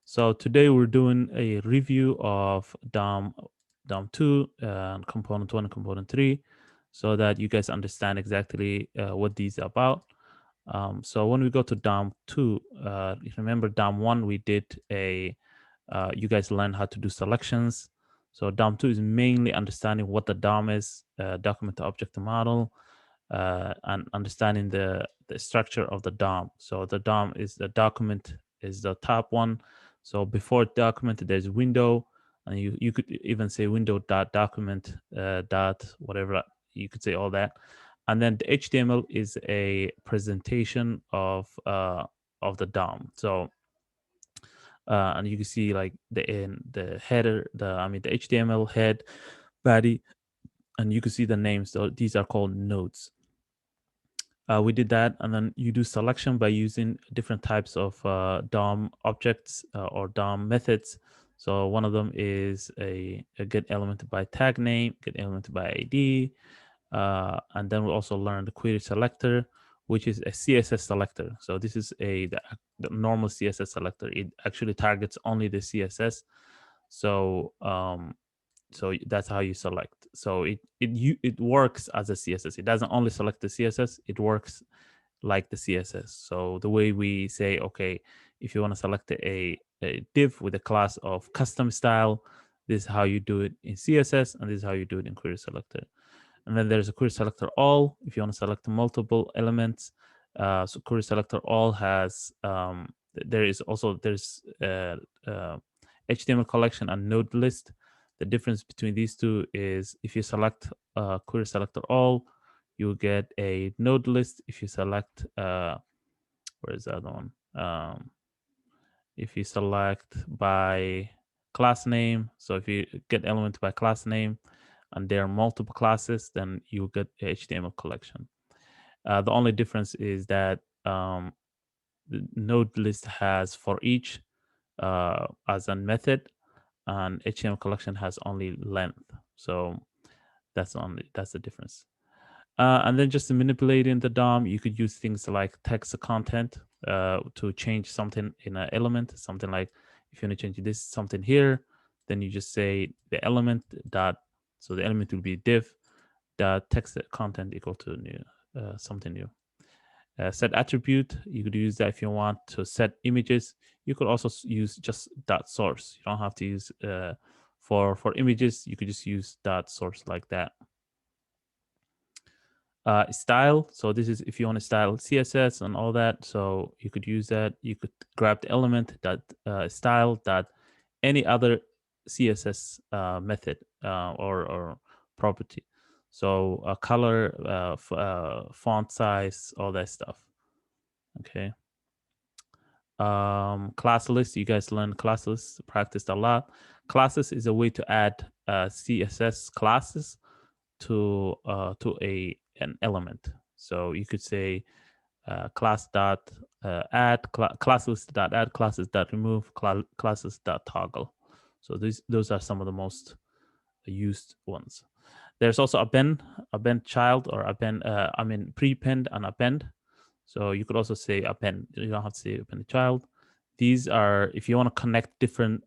So today we're doing a review of DOM2 and component 1 and component 3 so that you guys understand exactly what these are about. So when we go to DOM2, remember DOM1 we did you guys learned how to do selections. So DOM2 is mainly understanding what the DOM is, document to object model, and understanding the structure of the DOM. So the DOM is the document is the top one. So before document, there's window, and you could even say window dot document dot whatever, you could say all that. And then the HTML is a presentation of the DOM. So and you can see like the header, the HTML head, body, and you can see the names. So these are called nodes. We did that, and then you do selection by using different types of DOM objects or DOM methods. So one of them is a get element by tag name, get element by ID, and then we also learned the query selector, which is a CSS selector. So this is the normal CSS selector. It actually targets only the CSS. So so that's how you select. So it works as a CSS. It doesn't only select the CSS, it works like the CSS. So the way we say, okay, if you want to select a div with a class of custom style, this is how you do it in CSS, and this is how you do it in query selector. And then there's a query selector all if you want to select multiple elements. So query selector all has there's HTML collection and node list. The difference between these two is if you select query selector all, you get a node list. If you select where is the other one? If you select by class name, so if you get element by class name and there are multiple classes, then you get a HTML collection. The only difference is that the node list has for each as a method, and HTML collection has only length. So that's the difference. And then just manipulating the DOM, you could use things like text content to change something in an element. Something like if you want to change this something here, then you just say the element dot. So the element will be div dot text content equal to new something new. Set attribute, you could use that if you want to set images. You could also use just dot source. You don't have to use for images. You could just use dot source like that. Style, so this is if you want to style CSS and all that, so you could use that. You could grab the element that style that any other CSS method or property. So color, font size, all that stuff. Okay. Class list, you guys learned class lists, practiced a lot. Classes is a way to add CSS classes to an element. So you could say class dot add, classes dot add, classes dot remove, classes dot toggle. So those are some of the most used ones. There's also append child, or append prepend and append. So you could also say append. You don't have to say append child. These are if you want to connect different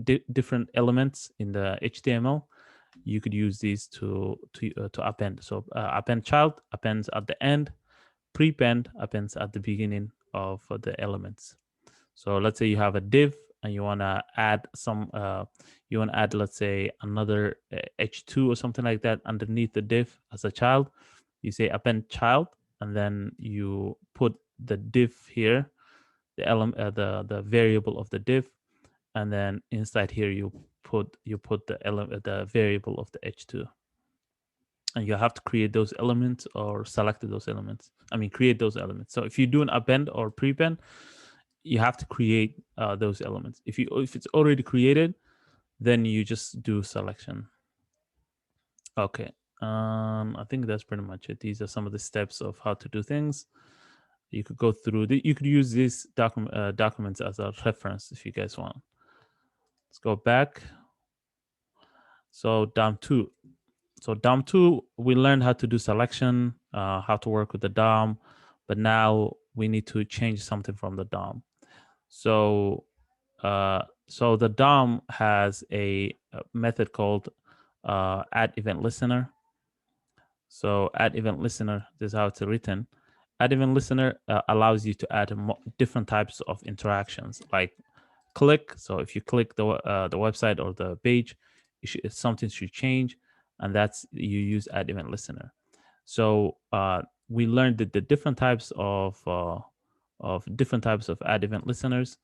different elements in the HTML. You could use these to append. So append child appends at the end, prepend appends at the beginning of the elements. So let's say you have a div and you want to add some, let's say another h2 or something like that underneath the div as a child. You say append child, and then you put the div here, the element, the variable of the div, and then inside here you put the variable of the h2, and you have to create those elements or select those elements. Create those elements. So if you do an append or prepend, you have to create those elements. If it's already created, then you just do selection. Okay, I think that's pretty much it. These are some of the steps of how to do things. You could go through. You could use these documents as a reference if you guys want. Let's go back. So DOM2. So DOM2, we learned how to do selection, how to work with the DOM, but now we need to change something from the DOM. So so the DOM has a method called add event listener. So add event listener, this is how it's written. Add event listener allows you to add different types of interactions, like click. So if you click the website or the page, something should change, and that's you use add event listener. So we learned that the different types of add event listeners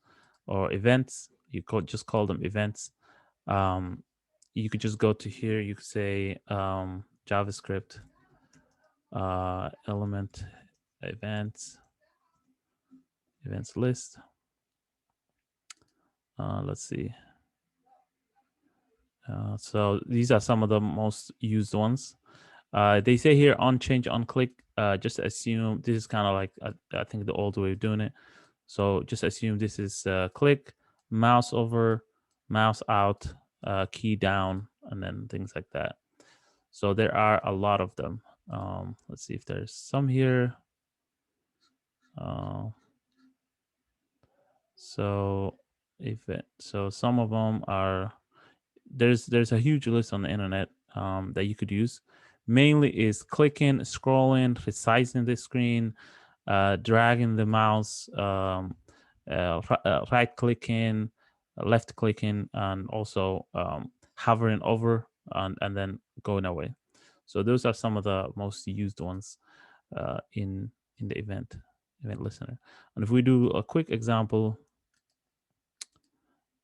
or events. You could just call them events. You could just go to here. You could say JavaScript element events list. Let's see. So these are some of the most used ones. They say here on change on click. Just assume this is kind of like I think the old way of doing it. So just assume this is click, mouse over, mouse out, key down, and then things like that. So there are a lot of them. Let's see if there's some here. So some of them are there's a huge list on the internet that you could use. Mainly is clicking, scrolling, resizing the screen, dragging the mouse, right clicking, left clicking, and also hovering over and then going away. So those are some of the most used ones in the event listener. And if we do a quick example,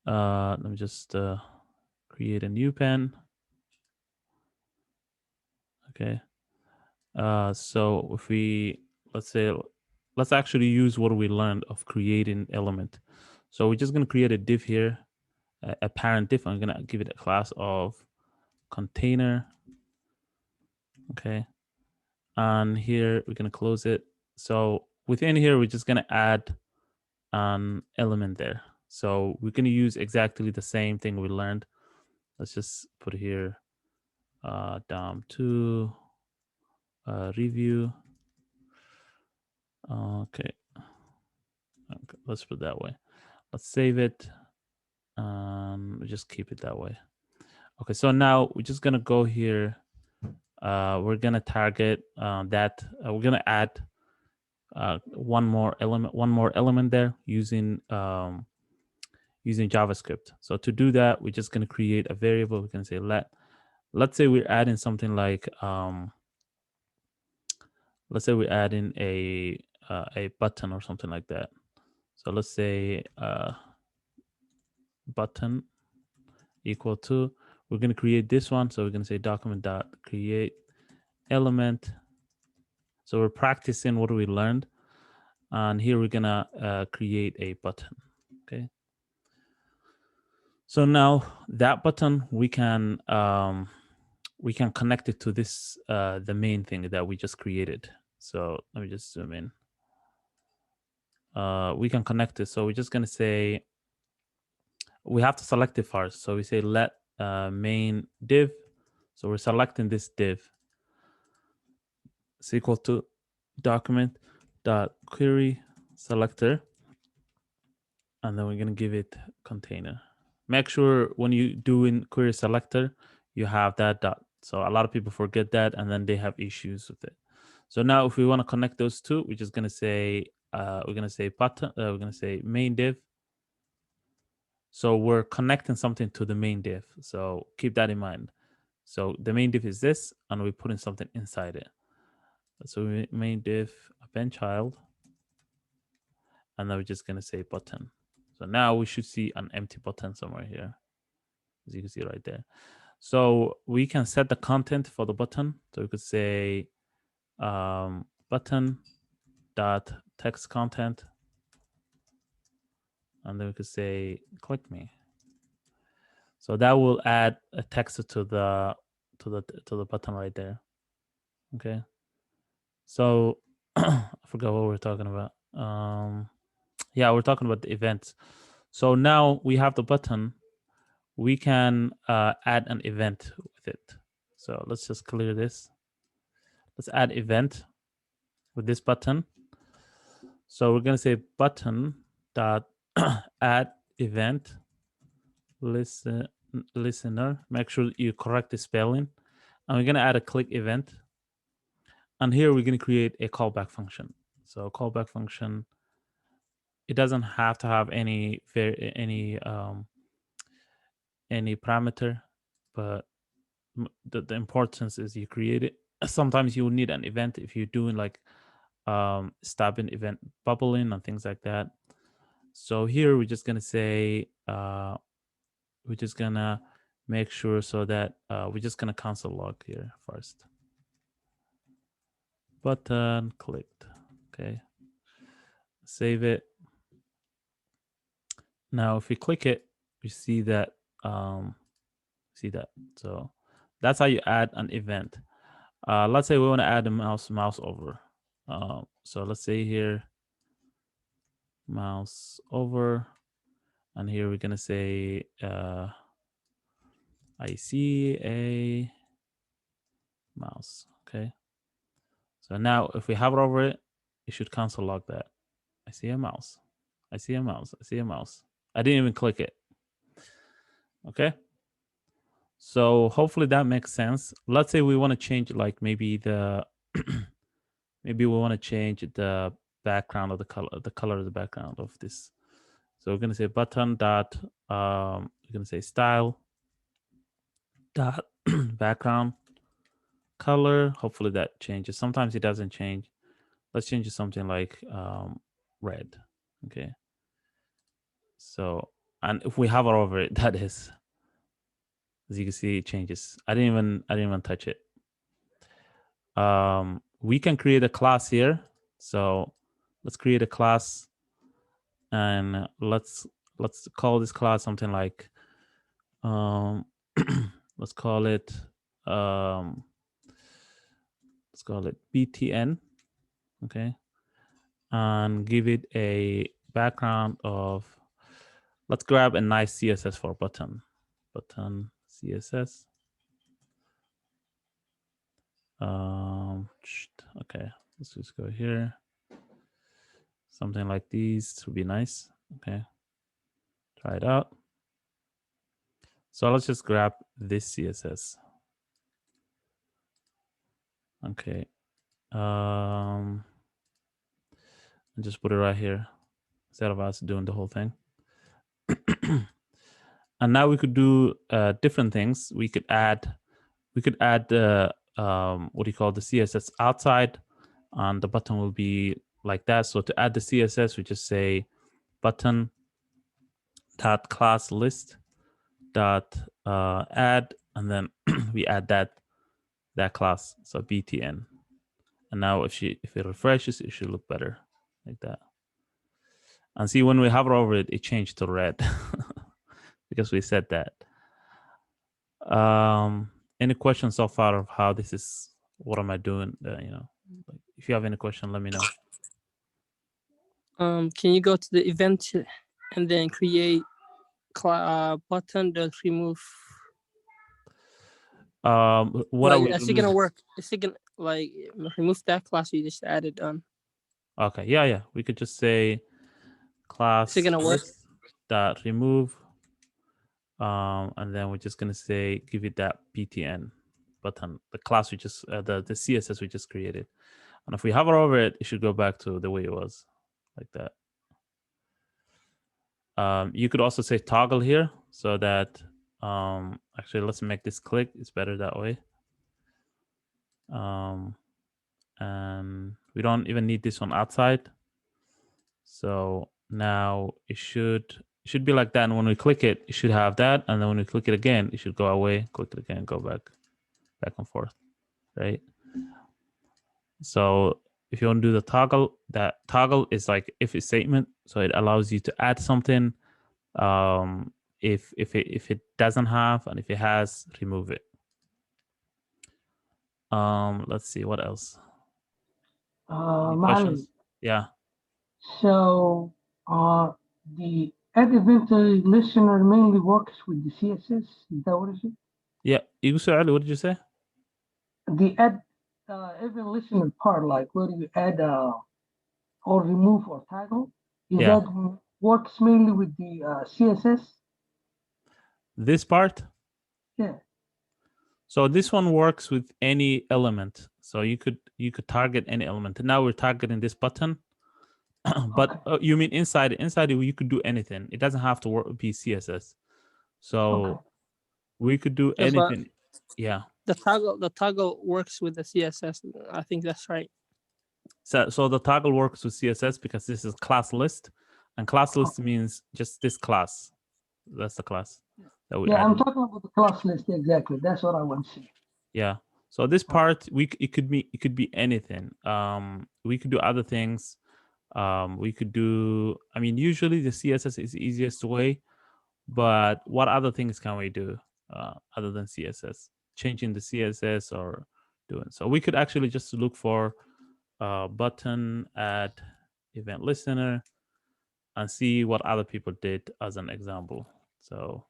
let me just create a new pen. Okay. So if we, let's actually use what we learned of creating element. So we're just going to create a div here, a parent div. I'm going to give it a class of container. Okay. And here we're going to close it. So within here, we're just going to add an element there. So we're going to use exactly the same thing we learned. Let's just put here DOM2 review. Okay, let's put it that way. Let's save it and just keep it that way. Okay, so now we're just gonna go here. We're gonna target that. We're gonna add one more element there using JavaScript. So to do that, we're just gonna create a variable. We can say let's say we're adding something like let's say we're adding a button or something like that. So let's say button equal to, we're going to create this one. So we're going to say document.create element. So we're practicing what we learned. And here we're going to create a button. Okay. So now that button, we can connect it to this, the main thing that we just created. So let me just zoom in. We can connect it. So we're just going to say, we have to select it first. So we say let main div. So we're selecting this div. It's equal to document dot query selector, and then we're going to give it container. Make sure when you doing query selector, you have that dot. So a lot of people forget that, and then they have issues with it. So now if we want to connect those two, we're just going to say button. We're going to say main div. So we're connecting something to the main div. So keep that in mind. So the main div is this, and we're putting something inside it. So main div append child, and then we're just going to say button. So now we should see an empty button somewhere here, as you can see right there. So we can set the content for the button. So we could say button dot text content, and then we could say click me. So that will add a text to the button right there. Okay. So I forgot what we're talking about. Yeah, we're talking about the events. So now we have the button. We can add an event with it. So let's just clear this. Let's add event with this button. So we're going to say button dot add event listener. Make sure you correct the spelling. And we're going to add a click event. And here we're going to create a callback function. So callback function, it doesn't have to have any parameter, but the importance is you create it. Sometimes you will need an event if you're doing like stopping event bubbling and things like that. So here we're just gonna say we're just gonna make sure so that we're just gonna console log here first. Button clicked. Okay. Save it. Now if we click it, we see that so that's how you add an event. Let's say we want to add a mouse over. So let's say here mouse over, and here we're gonna say I see a mouse. Okay. So now if we hover over it, it should console log that. I see a mouse. I see a mouse. I see a mouse. I didn't even click it. Okay. So hopefully that makes sense. Let's say we want to change like maybe the maybe we want to change the background of the color of the background of this. So we're gonna say button dot we're gonna say style dot background color. Hopefully that changes. Sometimes it doesn't change. Let's change it to something like red. Okay. So, and if we hover over it, that is, as you can see, it changes. I didn't even touch it. We can create a class here. So let's create a class, and let's call this class something like let's call it BTN. Okay. And give it a background of, let's grab a nice CSS for button CSS. Okay, let's just go here. Something like these would be nice. Okay, try it out. So let's just grab this CSS. Okay, and just put it right here instead of us doing the whole thing. And now we could do different things. We could add the what do you call the CSS outside, and the button will be like that. So to add the CSS, we just say button dot class list dot add, and then we add that class, so BTN. And now if it refreshes, it should look better like that. And see, when we hover over it, it changed to red because we said that. Any questions so far of how this is? What am I doing? If you have any question, let me know. Can you go to the event and then create button that remove? What like, are we? Is it gonna work? Is it gonna like remove that class you just added on? Okay, yeah. We could just say class Is it gonna work? dot remove, and then we're just gonna say give it that BTN button, the class we just the CSS we just created. And if we hover over it, it should go back to the way it was, like that. You could also say toggle here, so that actually let's make this click. It's better that way. And we don't even need this one outside. So now it should be like that. And when we click it, it should have that. And then when we click it again, it should go away. Click it again, go back and forth, right? So if you want to do the toggle, that toggle is like if statement. So it allows you to add something. If it doesn't have, and if it has, remove it. Let's see what else. Any questions? Yeah. So the add event listener mainly works with the CSS. Is that what it is? Yeah. What did you say? The add event listener part, like where you add or remove or toggle, is that works mainly with the CSS? This part. Yeah. So this one works with any element. So you could target any element. And now we're targeting this button. But you mean inside you could do anything. It doesn't have to be CSS. So we could do Yeah, but anything. Yeah. the toggle works with the CSS. I think that's right. So the toggle works with CSS because this is class list, and class list means just this class. That's the class that we Yeah, I'm added. talking about the class list exactly. That's what I want to see. Yeah. So this part it could be anything. We could do other things. We could do. I mean, usually the CSS is the easiest way, but what other things can we do other than CSS? Changing the CSS or doing so. We could actually just look for button add event listener and see what other people did as an example. So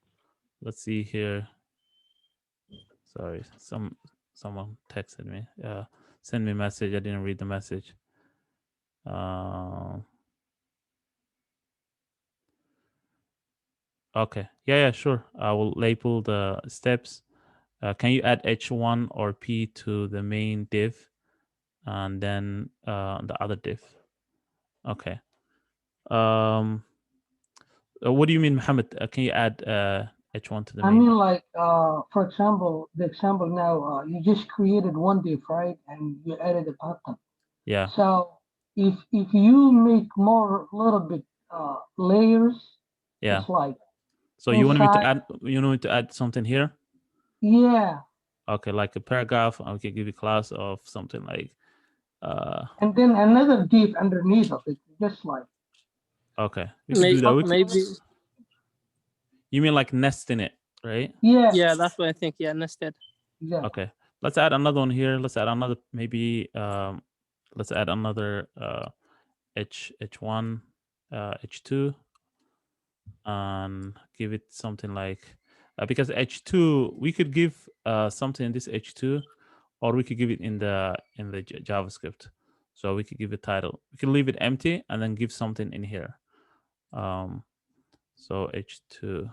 let's see here. Sorry, someone texted me. Send me a message. I didn't read the message. Okay. Yeah, sure. I will label the steps. Can you add H1 or P to the main div and then the other div? Okay. What do you mean, Mohammed? Can you add H1 to the I main? mean, like, for example, the example now, you just created one div, right? And you added a button. Yeah. So if you make more little bit layers, Yeah. it's like. So you want me to add something here? Yeah. Okay, like a paragraph. I can give you class of something like. And then another div underneath of it, just like. Okay, we could do that. Maybe. You mean like nesting it, right? Yeah. Yeah, that's what I think. Yeah, nested. Yeah. Okay, let's add another one here. Let's add another maybe. Let's add another H1, H2, and give it something like because H2 we could give something in this H2, or we could give it in the JavaScript. So we could give it title. We can leave it empty and then give something in here. So H2.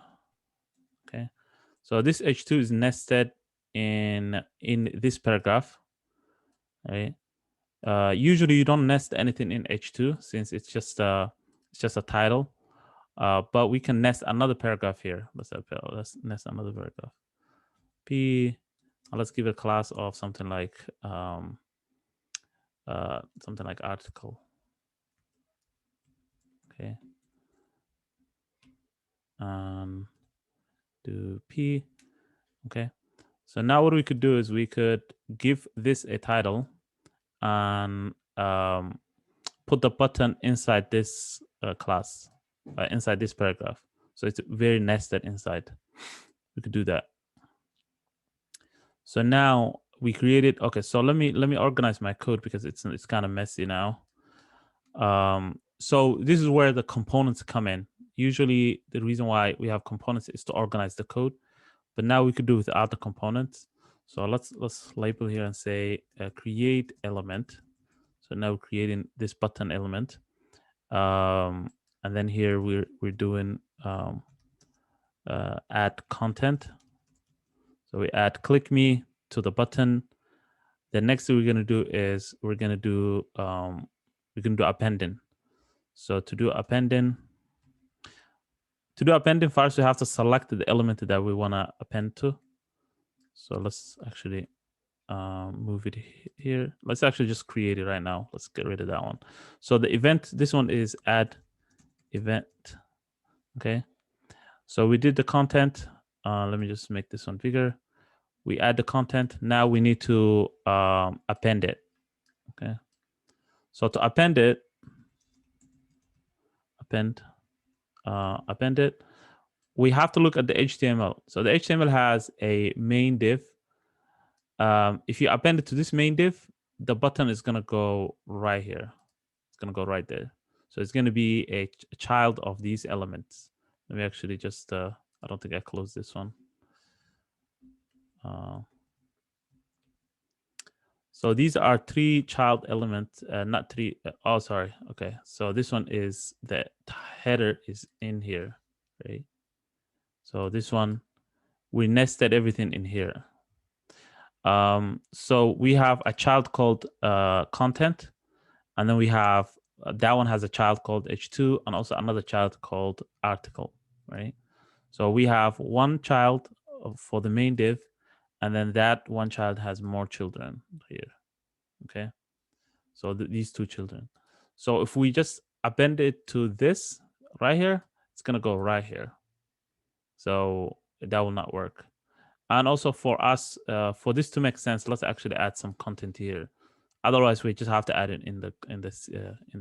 Okay. So this H2 is nested in this paragraph, right? Usually you don't nest anything in H2 since it's just a title. But we can nest another paragraph here. Let's nest another paragraph. P. Let's give it a class of something like article. Okay. Do P. Okay. So now what we could do is we could give this a title and put the button inside this class, inside this paragraph. So it's very nested inside. We could do that. So now we created. Okay, so let me organize my code because it's kind of messy now. So this is where the components come in. Usually the reason why we have components is to organize the code, but now we could do without the components. So let's label here and say create element. So now we're creating this button element. And then here we're doing add content. So we add click me to the button. The next thing we're gonna do is we're gonna do appending. So to do appending first we have to select the element that we wanna append to. So let's actually move it here. Let's actually just create it right now. Let's get rid of that one. So the event, this one is add event. Okay. So we did the content. Let me just make this one bigger. We add the content. Now we need to append it. Okay. So to append it, append it, we have to look at the HTML. So the HTML has a main div. If you append it to this main div, the button is gonna go right here. It's gonna go right there. So it's gonna be a child of these elements. Let me actually just, I don't think I closed this one. So these are 3 child elements, not 3. Oh, sorry. Okay. So this one is the header is in here, right? So this one, we nested everything in here. So we have a child called content, and then we have that one has a child called h2 and also another child called article, right? So we have one child for the main div, and then that one child has more children here, okay? So these two children. So if we just append it to this right here, it's gonna go right here. So that will not work. And also for us, for this to make sense, let's actually add some content here. Otherwise, we just have to add it in the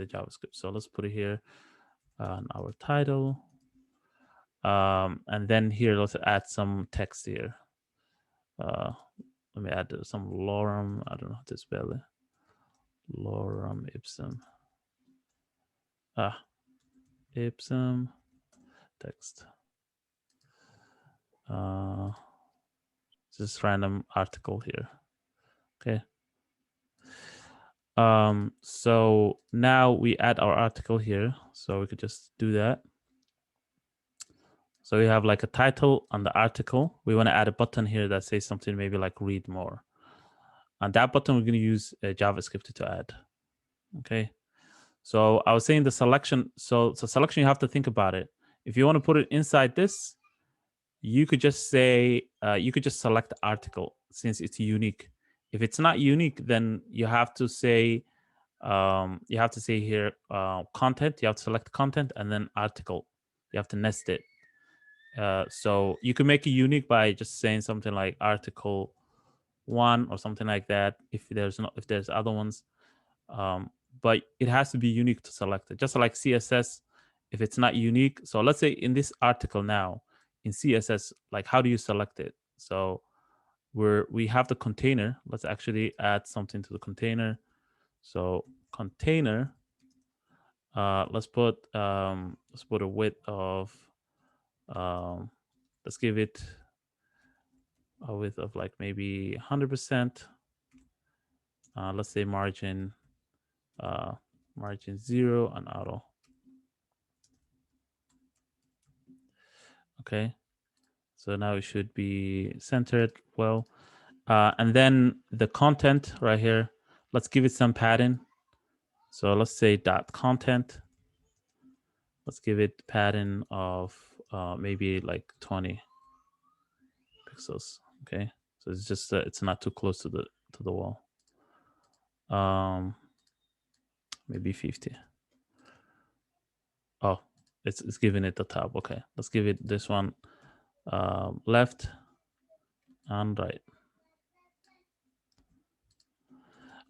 JavaScript. So let's put it here on our title, and then here let's add some text here. Let me add some lorem. I don't know how to spell it. Lorem ipsum. Ipsum text. Just random article here. Okay. So now we add our article here. So we could just do that. So we have like a title on the article. We want to add a button here that says something maybe like read more. And that button we're going to use JavaScript to add. Okay. So I was saying the selection. So selection, you have to think about it. If you want to put it inside this, you could just say, you could just select the article since it's unique. If it's not unique, then you have to say, here content. You have to select content and then article. You have to nest it. So you can make it unique by just saying something like article 1 or something like that. If there's other ones, but it has to be unique to select it. Just like CSS, if it's not unique. So let's say in this article now in CSS, like how do you select it? So we have the container. Let's actually add something to the container. So container. Let's put a width of let's give it a width of like maybe 100%. Let's say margin 0 and auto. Okay, so now it should be centered well. And then the content right here, let's give it some padding. So let's say dot content. Let's give it padding of maybe like 20 pixels. Okay, so it's just it's not too close to the wall. Maybe 50. Oh, it's giving it the top. Okay, let's give it this one left and right.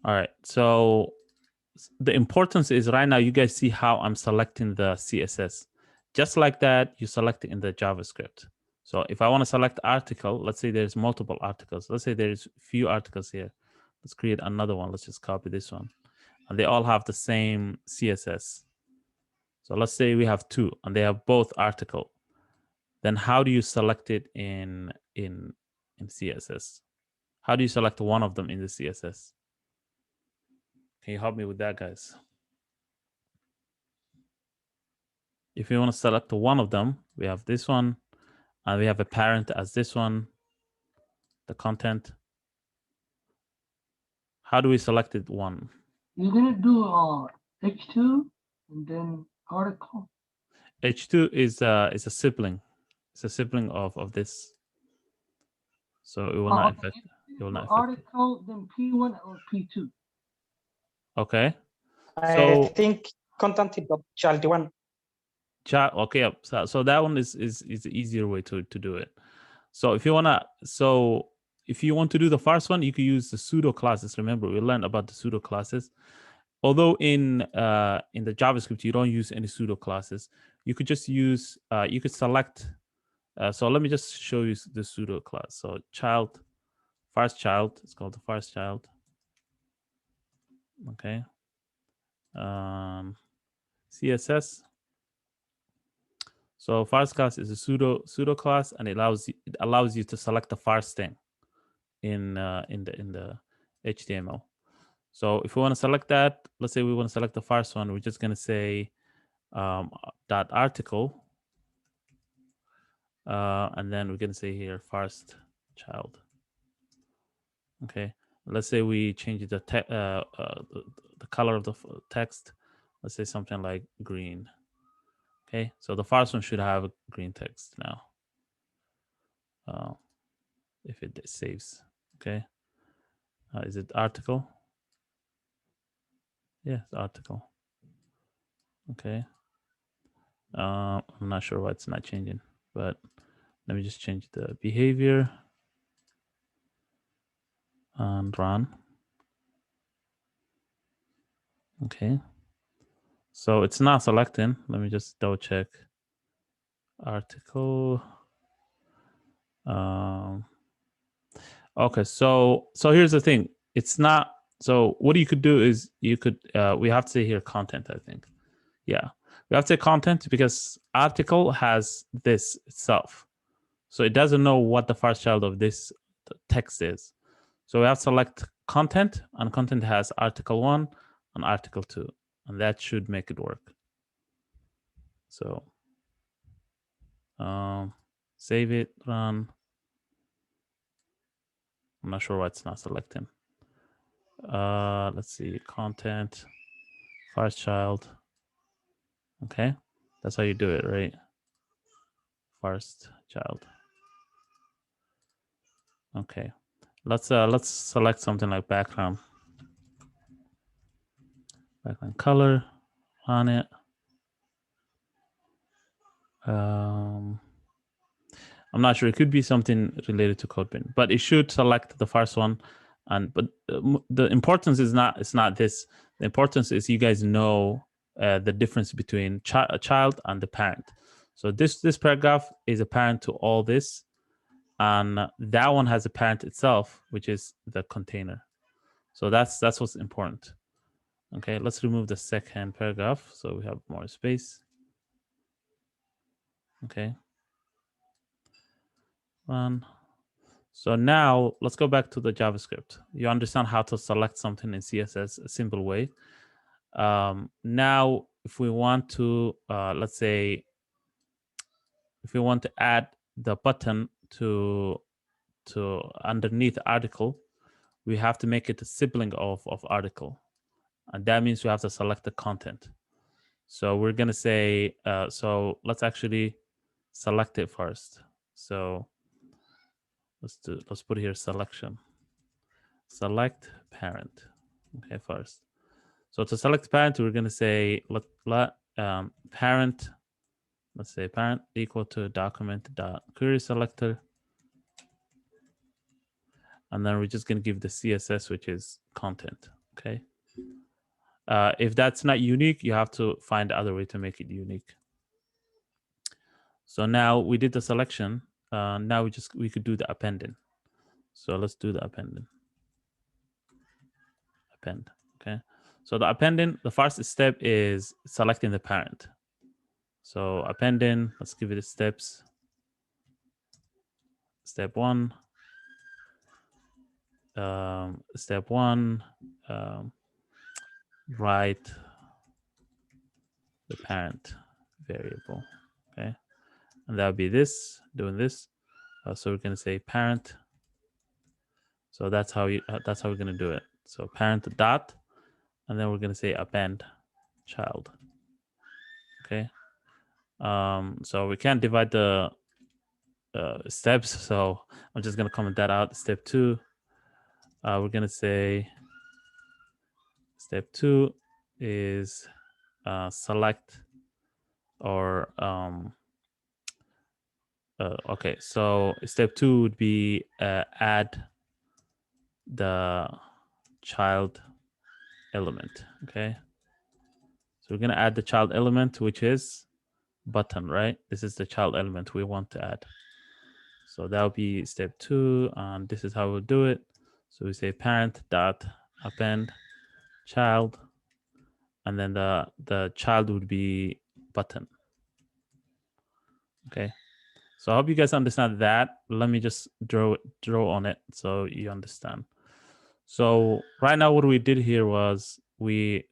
All right, so the importance is right now you guys see how I'm selecting the CSS. Just like that, you select it in the JavaScript. So if I want to select article, let's say there's multiple articles. Let's say there's few articles here. Let's create another one. Let's just copy this one. And they all have the same CSS. So let's say we have 2 and they have both article. Then how do you select it in CSS? How do you select one of them in the CSS? Can you help me with that, guys? If you want to select one of them, we have this one, and we have a parent as this one, the content. How do we select it one? You're gonna do H2 and then article. H2 is a sibling. It's a sibling of this. So it will not affect. It will not affect article, then P1 or P2. Okay. I think content child 1. Okay, so that one is the easier way to do it. So if you want to do the first one, you can use the pseudo classes. Remember, we learned about the pseudo classes. Although in the JavaScript you don't use any pseudo classes, you could just use you could select. So let me just show you the pseudo class. So first child. It's called the first child. Okay. CSS. So first class is a pseudo class, and it allows you to select the first thing in the HTML. So if we want to select that, let's say we want to select the first one, we're just going to say dot article, and then we're going to say here first child. Okay, let's say we change the color of the text. Let's say something like green. Okay, so the first one should have a green text now. If it saves. Okay, is it article? Yeah, it's article. Okay. I'm not sure why it's not changing, but let me just change the behavior and run. Okay. So it's not selecting. Let me just double check. Article. Okay, so here's the thing. It's not. So what you could do is you could. We have to say here content. I think. Yeah, we have to say content because article has this itself, so it doesn't know what the first child of this text is. So we have to select content, and content has article 1 and article 2, and that should make it work. So save it, run. I'm not sure why it's not selecting. Let's see, content, first child. Okay, that's how you do it, right? First child. Okay, let's select something like background. Background color on it. I'm not sure. It could be something related to CodeBin, but it should select the first one. And but the importance is not. It's not this. The importance is you guys know the difference between a child and the parent. So this paragraph is a parent to all this, and that one has a parent itself, which is the container. So that's what's important. Okay, let's remove the second paragraph so we have more space. Okay. Run. So now let's go back to the JavaScript. You understand how to select something in CSS a simple way. Now, if we want to, let's say, if we want to add the button to underneath article, we have to make it a sibling of article, and that means we have to select the content. So we're gonna say, so let's actually select it first. So let's put here selection. Select parent. Okay, first. So to select parent, we're going to say let parent. Let's say parent equal to document dot query selector, and then we're just going to give the CSS, which is content. Okay. If that's not unique, you have to find other way to make it unique. So now we did the selection. Now we could do the appending. So let's do the appending. Append. Okay. So the appending, the first step is selecting the parent. So appending, let's give it the steps. Step 1. Step 1, write the parent variable. Okay. And that would be this, doing this. So we're going to say parent. So that's how we're going to do it. So parent dot, and then we're going to say append child. Okay. So we can't divide the steps. So I'm just going to comment that out. Step 2, we're going to say step 2 is select or okay, so step 2 would be add the child element. Okay, so we're going to add the child element, which is button, right? This is the child element we want to add. So that will be step 2, and this is how we'll do it. So we say parent dot append child, and then the child would be button. Okay, so I hope you guys understand that. Let me just draw on it so you understand. So right now what we did here was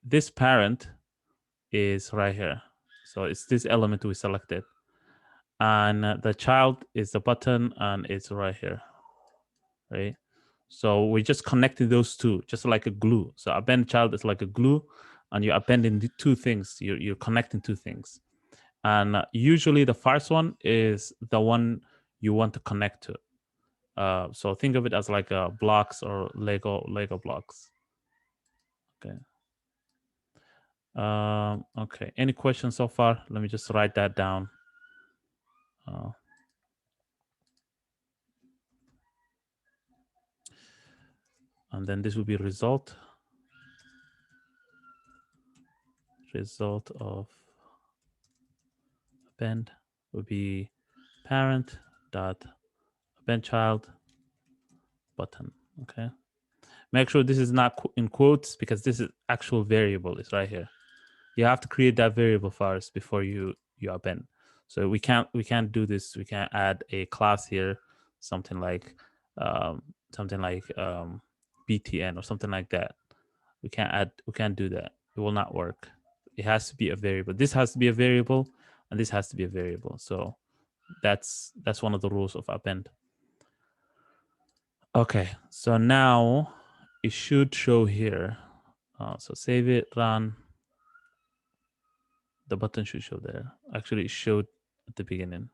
this parent is right here. So it's this element we selected. And the child is the button, and it's right here, right? So we just connected those two, just like a glue. So append child is like a glue, and you're appending the two things. You're connecting two things. And usually the first one is the one you want to connect to. So think of it as like blocks or Lego blocks. Okay. Okay. Any questions so far? Let me just write that down. And then this will be result of append will be parent dot append child button. Okay. Make sure this is not in quotes, because this is actual variable. It's right here. You have to create that variable first before you append. So we can't do this. We can't add a class here, something like BTN or something like that. We can't do that. It will not work. It has to be a variable. This has to be a variable, and this has to be a variable. So that's one of the rules of append. Okay, so now it should show here. So save it, run. The button should show there. Actually, it showed at the beginning.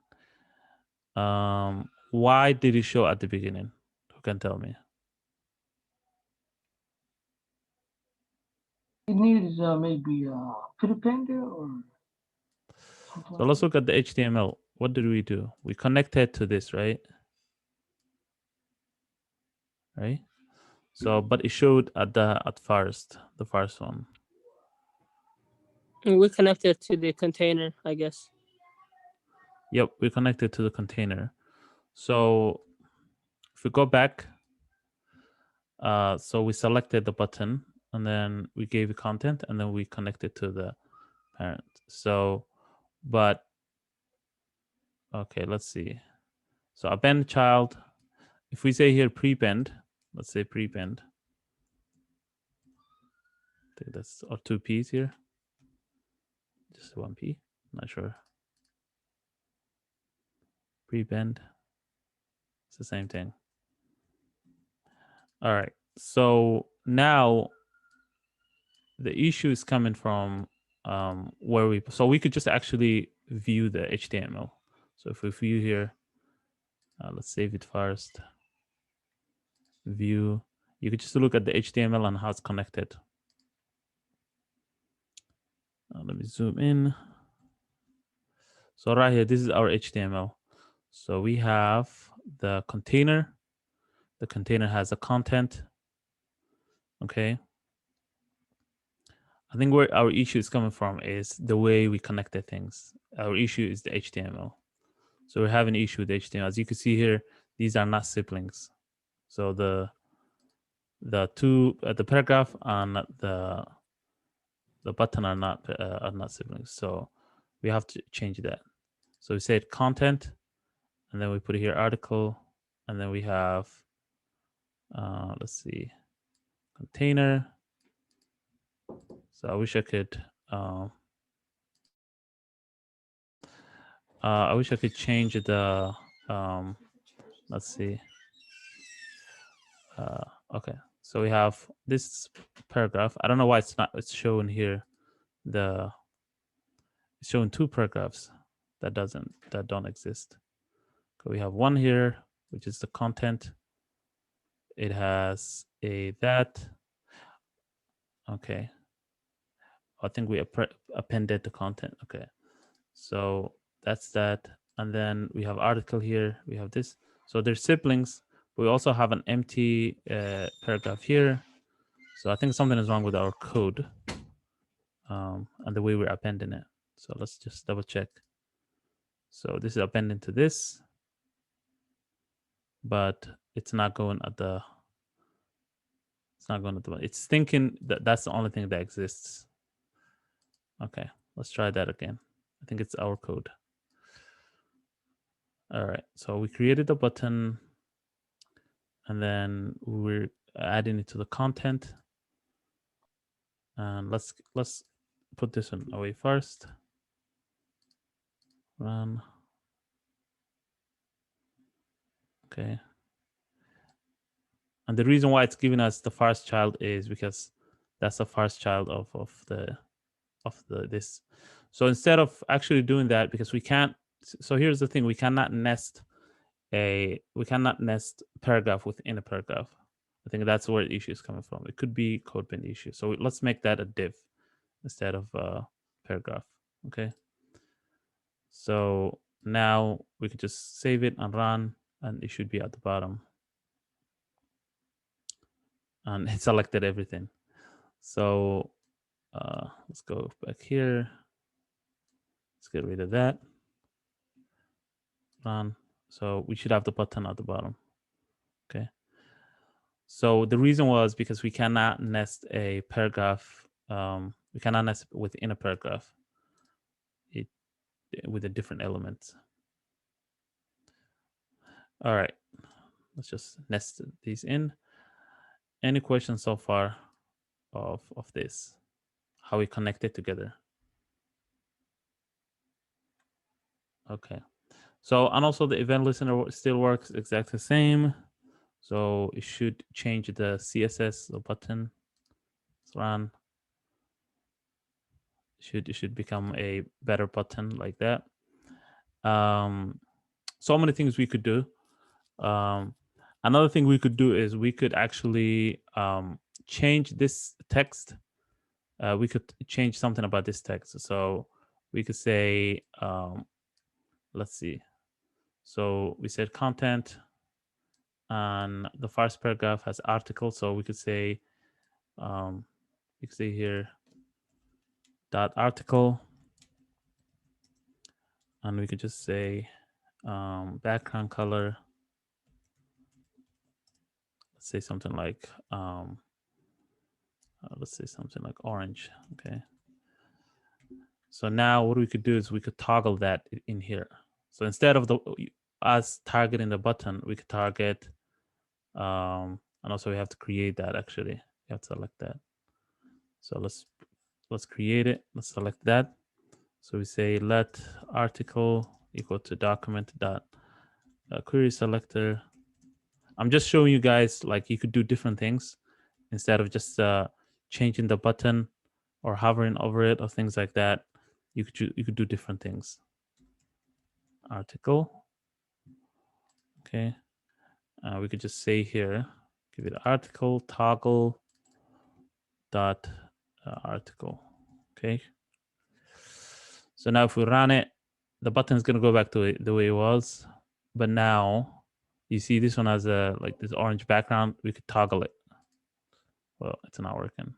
Why did it show at the beginning? Who can tell me? It needs maybe a prepender or something. So let's look at the HTML. What did we do? We connected to this, right? Right. So, but it showed at first, the first one. And we connected to the container, I guess. Yep, we connected to the container. So if we go back, so we selected the button, and then we gave it content, and then we connected to the parent. So, but okay, let's see. So append child. If we say here prepend, let's say prepend. I think that's or 2 P's here. Just 1 P. Not sure. Prepend. It's the same thing. All right. So now the issue is coming from where we could just actually view the HTML. So if we view here, let's save it first. View. You could just look at the HTML and how it's connected. Let me zoom in. So right here, this is our HTML. So we have the container. The container has a content. Okay. I think where our issue is coming from is the way we connected things. Our issue is the HTML. So we have an issue with HTML. As you can see here, these are not siblings. So the paragraph and the button are not siblings. So we have to change that. So we said content, and then we put here article, and then we have let's see, container. So I wish I could change the let's see. Okay, so we have this paragraph. I don't know why it's showing here. It's showing two paragraphs that don't exist. So we have one here, which is the content. It has that. Okay. I think we appended the content. Okay. So that's that. And then we have article here. We have this. So they're siblings. We also have an empty paragraph here. So I think something is wrong with our code and the way we're appending it. So let's just double check. So this is appending to this, but it's not going at the, it's thinking that that's the only thing that exists. Okay, let's try that again. I think it's our code. All right, so we created a button, and then we're adding it to the content. And let's put this one away first. Run. Okay. And the reason why it's giving us the first child is because that's the first child of this. So instead of actually doing that, because we can't, so here's the thing, we cannot nest paragraph within a paragraph. I think that's where the issue is coming from. It could be code bin issue. So let's make that a div instead of paragraph. Okay. So now we can just save it and run, and it should be at the bottom. And it selected everything. So let's go back here. Let's get rid of that. Run. So we should have the button at the bottom. Okay. So the reason was because we cannot nest a paragraph. We cannot nest within a paragraph with a different element. All right. Let's just nest these in. Any questions so far of this? How we connect it together? Okay. So, and also the event listener still works exactly the same. So it should change the CSS button. Let's run. It should become a better button like that. So many things we could do. Another thing we could do is we could actually change this text. We could change something about this text. So we could say, let's see. So we said content, and the first paragraph has article. So we could say, here dot article, and we could just say background color. Let's say something like orange. Okay. So now what we could do is we could toggle that in here. So instead of us targeting the button, we could target, and also we have to create that actually. You have to select that. So let's create it. Let's select that. So we say let article equal to document dot query selector. I'm just showing you guys like you could do different things instead of just changing the button or hovering over it or things like that. You could do different things. Article. Okay. We could just say here, give it article toggle dot article. Okay. So now if we run it, the button is going to go back to the way it was. But now you see this one has a like this orange background. We could toggle it. Well, it's not working.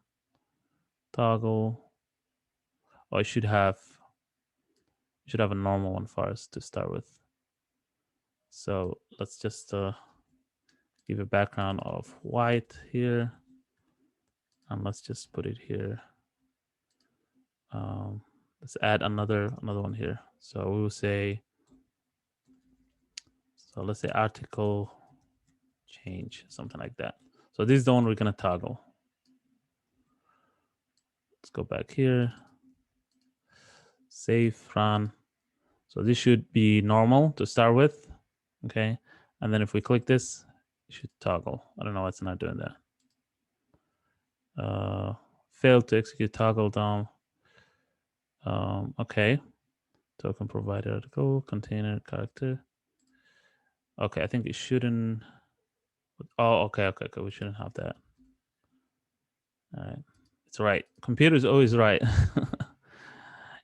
Toggle. Oh, it should have a normal one for us to start with. So let's just give a background of white here. And let's just put it here. Let's add another one here. So we will say, so let's say article change, something like that. So this is the one we're gonna toggle. Let's go back here. Save, run. So this should be normal to start with, okay? And then if we click this, it should toggle. I don't know why it's not doing that. Failed to execute toggle down. Okay. Token provider article, container, character. Okay, I think it shouldn't. Oh, okay. We shouldn't have that. All right, it's right. Computer is always right.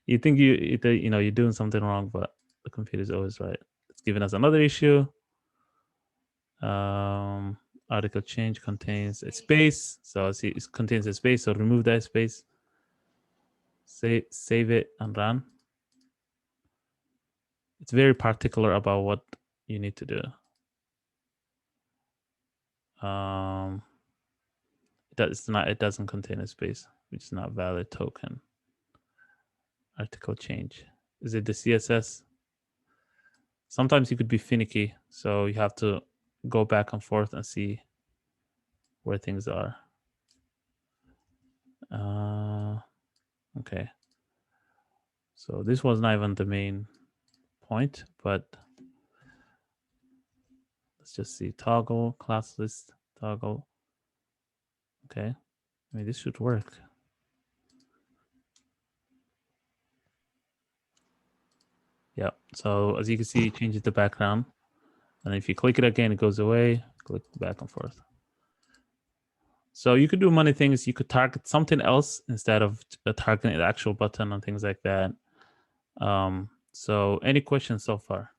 You think you're doing something wrong, but the computer is always right. It's giving us another issue. Article change contains a space, so see it contains a space. So remove that space. Save it and run. It's very particular about what you need to do. It doesn't contain a space, which is not valid token. Article change. Is it the CSS? Sometimes you could be finicky, so you have to go back and forth and see where things are. Okay. So this was not even the main point, but let's just see toggle class list toggle. Okay, I mean, this should work. Yeah, so as you can see, it changes the background. And if you click it again, it goes away. Click back and forth. So you could do many things. You could target something else instead of targeting the actual button and things like that. So any questions so far?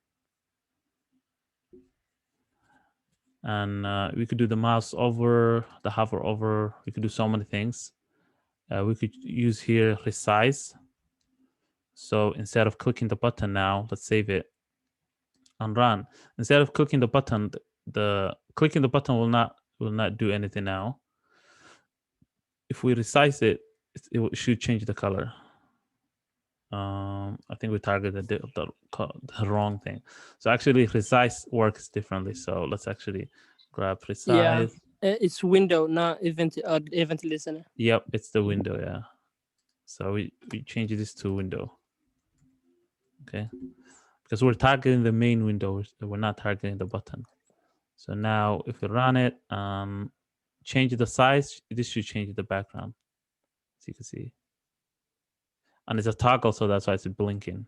And we could do the mouse over, the hover over. We could do so many things. We could use here resize. So instead of clicking the button now, let's save it and run. Instead of clicking the button, the clicking the button will not do anything now. If we resize it, it should change the color. I think we targeted the wrong thing. So actually resize works differently. So let's actually grab resize. Yeah, it's window, not event listener. Yep, it's the window, yeah. So we change this to window. Okay. Because we're targeting the main window, we're not targeting the button. So now if we run it, change the size, this should change the background, as you can see. And it's a toggle, so that's why it's blinking.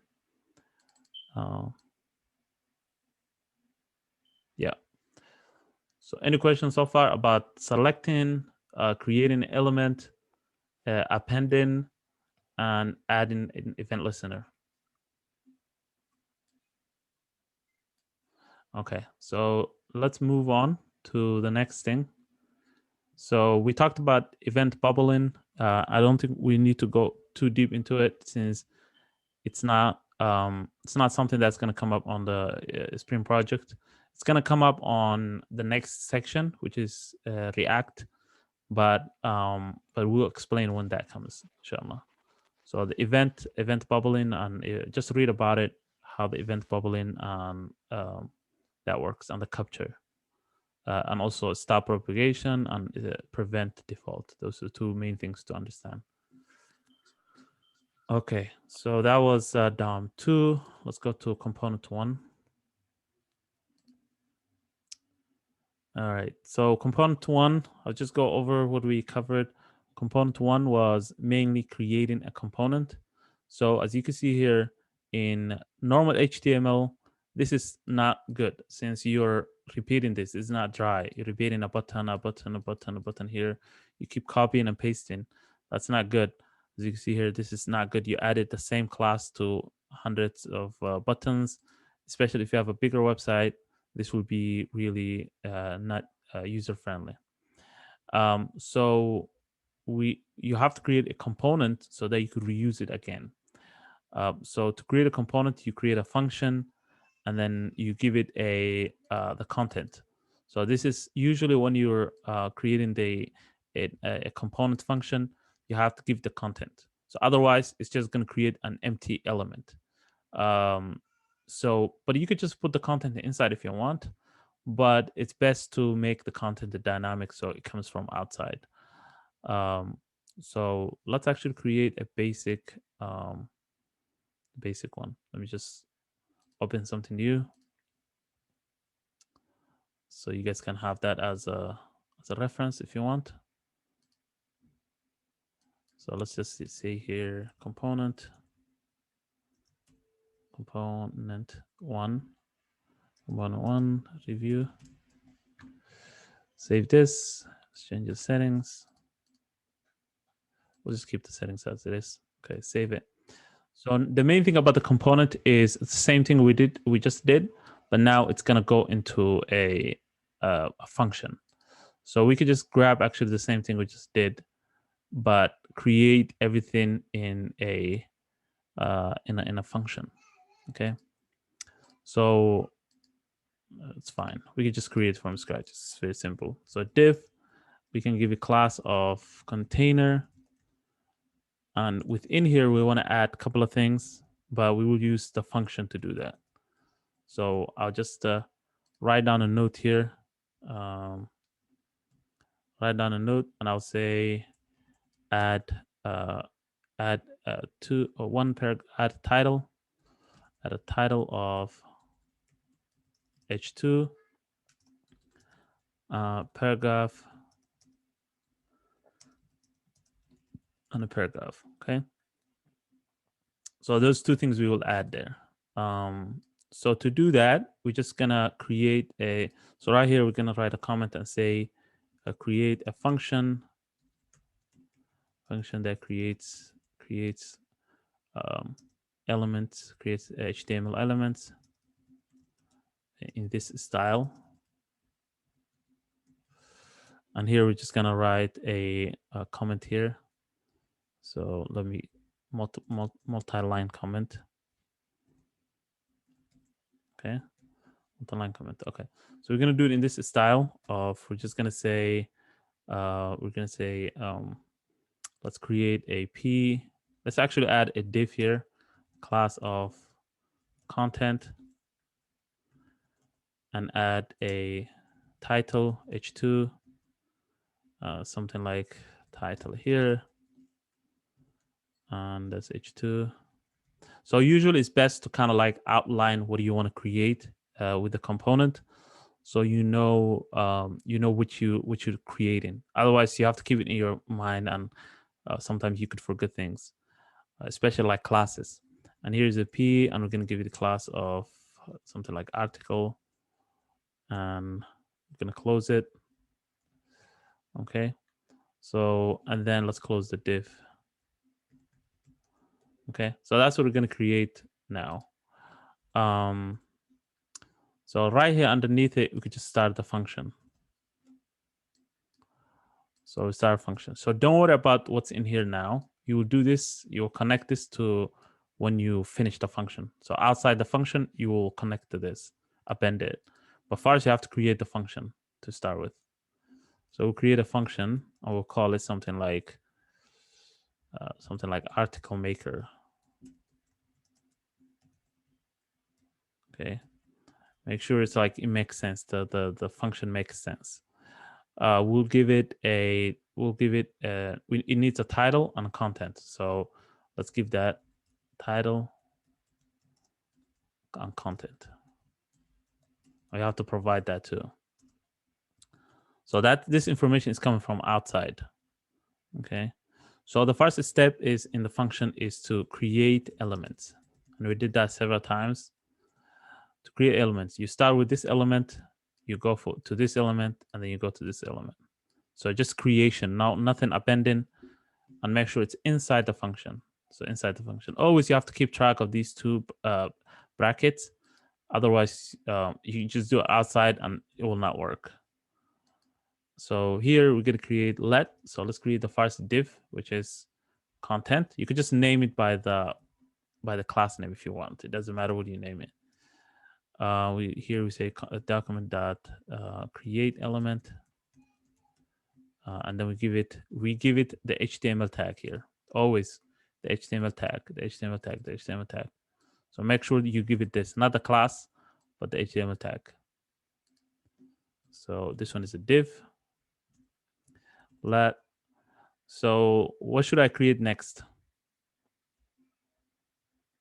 Yeah. So any questions so far about selecting, creating an element, appending, and adding an event listener? Okay, so let's move on to the next thing. So we talked about event bubbling. I don't think we need to go too deep into it since it's not something that's going to come up on the Spring project. It's going to come up on the next section, which is React, but we'll explain when that comes, inshallah. So the event bubbling, and just read about it, how the event bubbling that works, and the capture, and also stop propagation and prevent default. Those are the two main things to understand. Okay, so that was DOM 2. Let's go to component 1. All right, so component 1, I'll just go over what we covered. Component 1 was mainly creating a component. So as you can see here in normal HTML, this is not good since you're repeating this. It's not dry. You're repeating a button, a button, a button, a button here. You keep copying and pasting. That's not good. As you can see here, this is not good. You added the same class to hundreds of buttons, especially if you have a bigger website. This will be really not user-friendly. So you have to create a component so that you could reuse it again. So to create a component, you create a function, and then you give it the content. So this is usually when you're creating a component function, you have to give the content. So otherwise, it's just going to create an empty element. But you could just put the content inside if you want, but it's best to make the content dynamic so it comes from outside. So let's actually create a basic one. Let me just open something new so you guys can have that as a reference if you want. So let's just say here component 1, component 1 review. Save this. Let's change the settings. We'll just keep the settings as it is. Okay, save it. So the main thing about the component is the same thing we just did, but now it's gonna go into a function. So we could just grab actually the same thing we just did, but create everything in a function. Okay, so it's fine. We can just create from scratch. It's very simple. So div, we can give a class of container, and within here we want to add a couple of things, but we will use the function to do that. So I'll just write down a note here. Write down a note, and I'll say add one paragraph, add title, add a title of H2, paragraph, and a paragraph. Okay. So those two things we will add there. So to do that, we're just gonna create a. So right here, we're gonna write a comment and say, create a function that creates elements, creates HTML elements in this style. And here we're just gonna write a comment here. So let me multi-line comment. Okay, multi-line comment. Okay, so we're gonna do it in this style of. We're just gonna say let's create a P. Let's actually add a div here, class of content, and add a title H2, something like title here, and that's H2. So usually it's best to kind of like outline what you want to create with the component, so you know what you're creating. Otherwise, you have to keep it in your mind, and sometimes you could forget things, especially like classes. And here's a P, and we're going to give it a class of something like article, and we're going to close it. Okay, so, and then let's close the div. Okay, so that's what we're going to create now. So right here underneath it, we could just start the function. So we start a function. So don't worry about what's in here now. You will do this, you will connect this to when you finish the function. So outside the function, you will connect to this, append it. But first you have to create the function to start with. So we'll create a function, and we'll call it something like article maker. Okay, make sure it's like it makes sense. The function makes sense. We'll give it it needs a title and a content. So let's give that title and content. We have to provide that too. So that this information is coming from outside. Okay. So the first step is in the function is to create elements. And we did that several times. To create elements, you start with this element, you go to this element, and then you go to this element. So just creation, now nothing appending, and make sure it's inside the function. So inside the function, always you have to keep track of these two brackets. Otherwise, you just do it outside and it will not work. So here we're going to create let. So let's create the first div, which is content. You could just name it by the class name if you want. It doesn't matter what you name it. Here we say document dot create element, and then we give it the HTML tag here. Always the HTML tag, the HTML tag, the HTML tag. So make sure that you give it this, not the class, but the HTML tag. So this one is a div. Let. So what should I create next?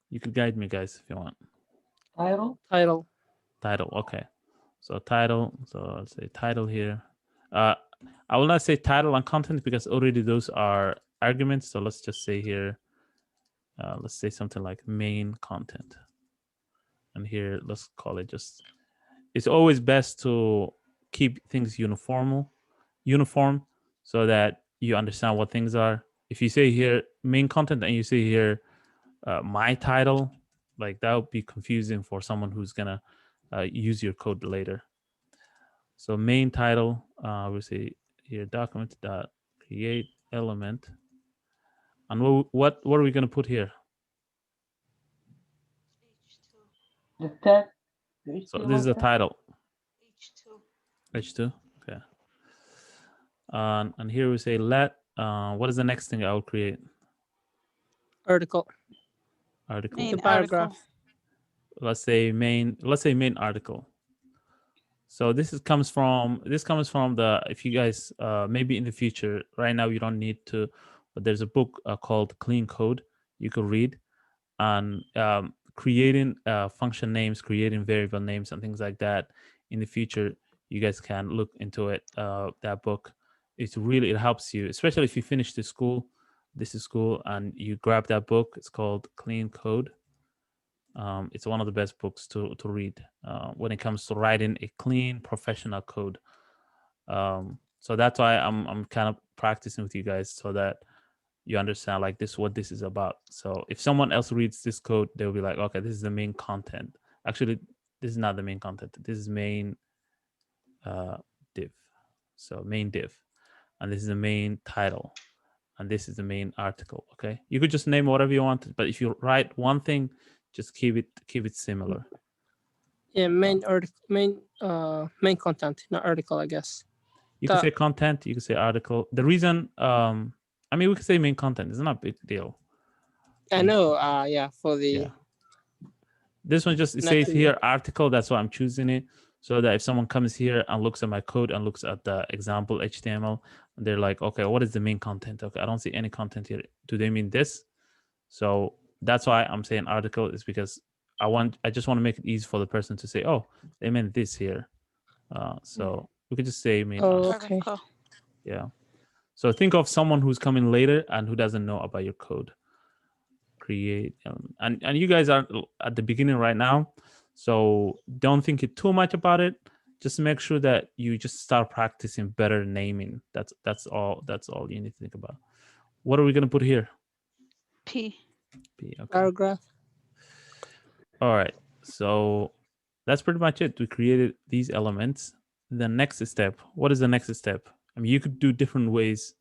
You could guide me, guys, if you want. Title. Title. Okay. So title. So I'll say title here. I will not say title and content because already those are arguments. So let's just say here, let's say something like main content. And here, let's call it just, it's always best to keep things uniform so that you understand what things are. If you say here main content and you say here my title, like that would be confusing for someone who's gonna use your code later. So main title, we say here document dot create element, and what are we gonna put here? The tag. So this is the title. H2. Okay. And here we say let. What is the next thing I will create? Article. Main paragraph. article. Let's say main article. So this comes from the, if you guys maybe in the future, right now you don't need to, but there's a book called Clean Code you could read, and creating function names, creating variable names, and things like that in the future, you guys can look into it. That book, it helps you, especially if you finish the school. This is school, and you grab that book. It's called Clean Code. It's one of the best books to read when it comes to writing a clean professional code. So that's why I'm kind of practicing with you guys so that you understand like what this is about. So if someone else reads this code, they'll be like, okay, this is the main content. Actually, this is not the main content. This is main div. So main div, and this is the main title, and this is the main article. Okay, you could just name whatever you want, but if you write one thing, just keep it similar. Yeah, main article, main content, not article, I guess. You can say content, you can say article. The reason, I mean, we could say main content. It's not a big deal. I know. Yeah, for the. Yeah. This one just, it Not says to- here article. That's why I'm choosing it. So that if someone comes here and looks at my code and looks at the example HTML, and they're like, okay, what is the main content? Okay, I don't see any content here. Do they mean this? So that's why I'm saying article, is because I just want to make it easy for the person to say, oh, they meant this here. So we could just say main article. Okay. Article. Yeah. So think of someone who's coming later and who doesn't know about your code. Create, and you guys are at the beginning right now, so don't think it too much about it. Just make sure that you just start practicing better naming. That's all you need to think about. What are we gonna put here? P. P. Okay. Paragraph. All right. So that's pretty much it. We created these elements. The next step. What is the next step? I mean, you could do different ways.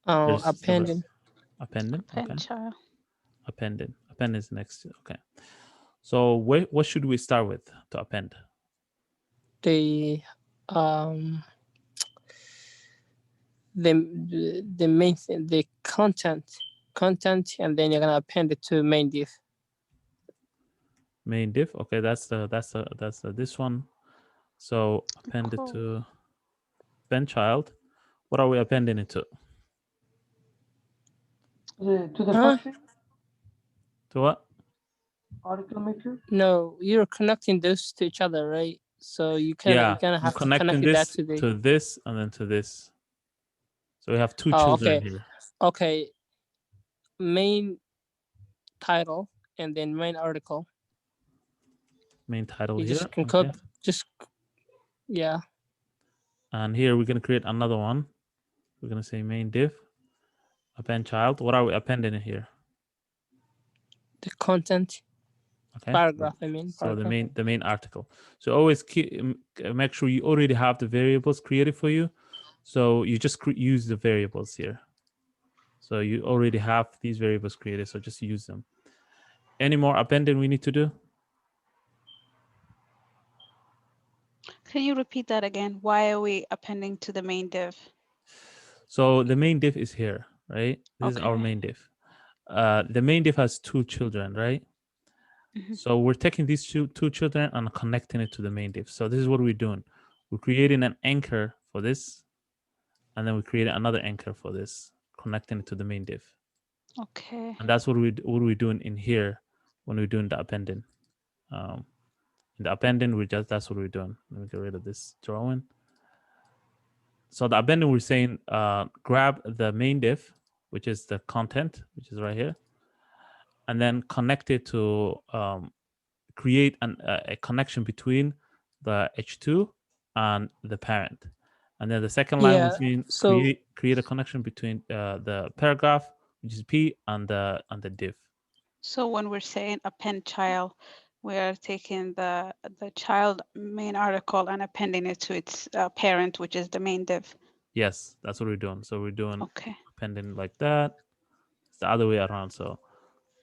There's Appending. Appending. Append Okay. Child. Appending. Append is next. Okay. So what should we start with to append? The main thing, the content, and then you're gonna append it to main div. Main div. Okay, that's this one. So append it Cool. to Append Child. What are we appending it to? To the Huh? function To what? article maker. No, you're connecting those to each other, right? So you're Yeah, gonna I'm have to connecting connect this that to the. to this and then to this. So we have two Oh, children okay. here. Okay. Main title and then main article. Main title You here. just can Okay. yeah. And here we're gonna create another one. We're gonna say main div, append child. What are we appending in here? The content. Okay. Paragraph, I mean. So Paragraph. the main article. So always make sure you already have the variables created for you. So you just use the variables here. So you already have these variables created. So just use them. Any more appending we need to do? Can you repeat that again? Why are we appending to the main div? So the main div is here, right? This is our Okay. main div. The main div has two children, right? Mhm. So we're taking these two children and connecting it to the main div. So this is what we're doing. We're creating an anchor for this, and then we create another anchor for this, connecting it to the main div. Okay. And that's what we're doing in here when we're doing the appending. In the appending, that's what we're doing. Let me get rid of this drawing. So the appending, we're saying grab the main div, which is the content, which is right here, and then connect it to create a connection between the H2 and the parent. And then the second line Yeah, was mean so- create a connection between the paragraph, which is P, and the div. So when we're saying append child, we are taking the child main article and appending it to its parent, which is the main div. Yes, that's what we're doing. So we're doing Okay. appending like that. It's the other way around. So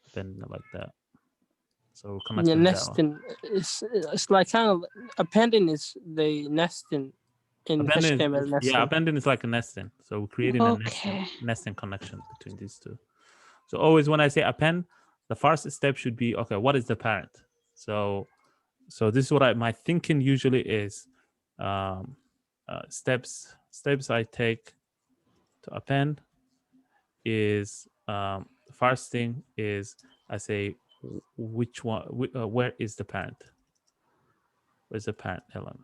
appending it like that. So we're Yeah, connecting that one. nesting. It's like kind of appending is the nesting in Appending HTML is, nesting. yeah, appending is like a nesting. So we're creating a Okay. nesting connection between these two. So always when I say append, the first step should be, okay, what is the parent? So this is what my thinking usually is. Steps I take to append is the first thing is I say which one, where is the parent? Where's the parent element?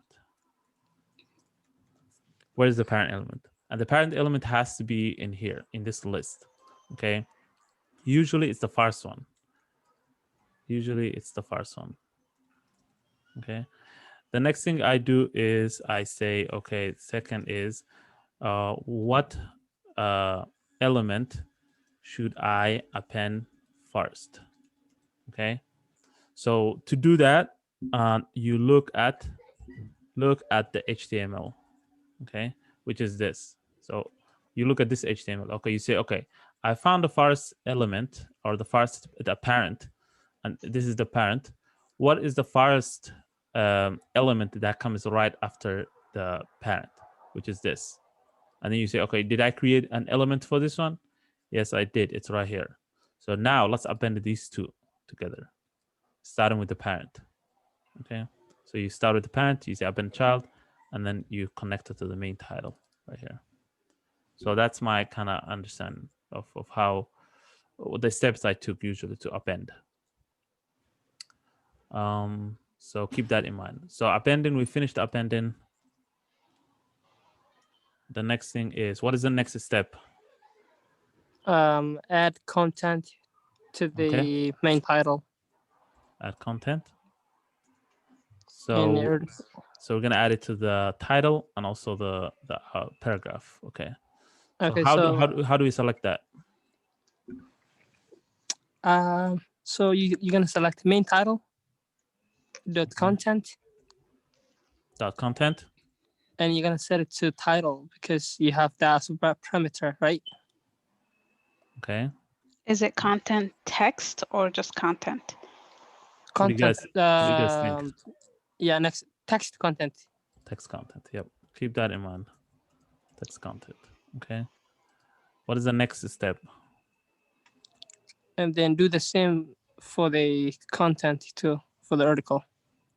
Where's the parent element? And the parent element has to be in here, in this list, okay? Usually it's the first one. Usually it's the first one, okay? The next thing I do is I say, okay, second is, what element should I append first, okay? So to do that, you look at the HTML, okay, which is this. So you look at this HTML. Okay, you say, okay, I found the first element, or the parent, and this is the parent. What is the first element that comes right after the parent, which is this? And then you say, okay, did I create an element for this one? Yes, I did. It's right here. So now let's append these two together, starting with the parent. Okay, so you start with the parent, you say append child, and then you connect it to the main title right here. So that's my kind of understanding of how the steps I took usually to append. So keep that in mind. So appending, we finished appending. The next thing is, what is the next step? Add content to the main title. Add content. In the So article. so we're gonna add it to the title and also the paragraph. Okay. So Okay, how do we select that? so you're gonna select main title dot content, Content. and you're gonna set it to title because you have that as a parameter, right? Okay. Is it content text or just content? What do you Content. guys think? Yeah, next text content. Text content. Yep. Keep that in mind. Text content. Okay. What is the next step? And then do the same for the content too, for the article.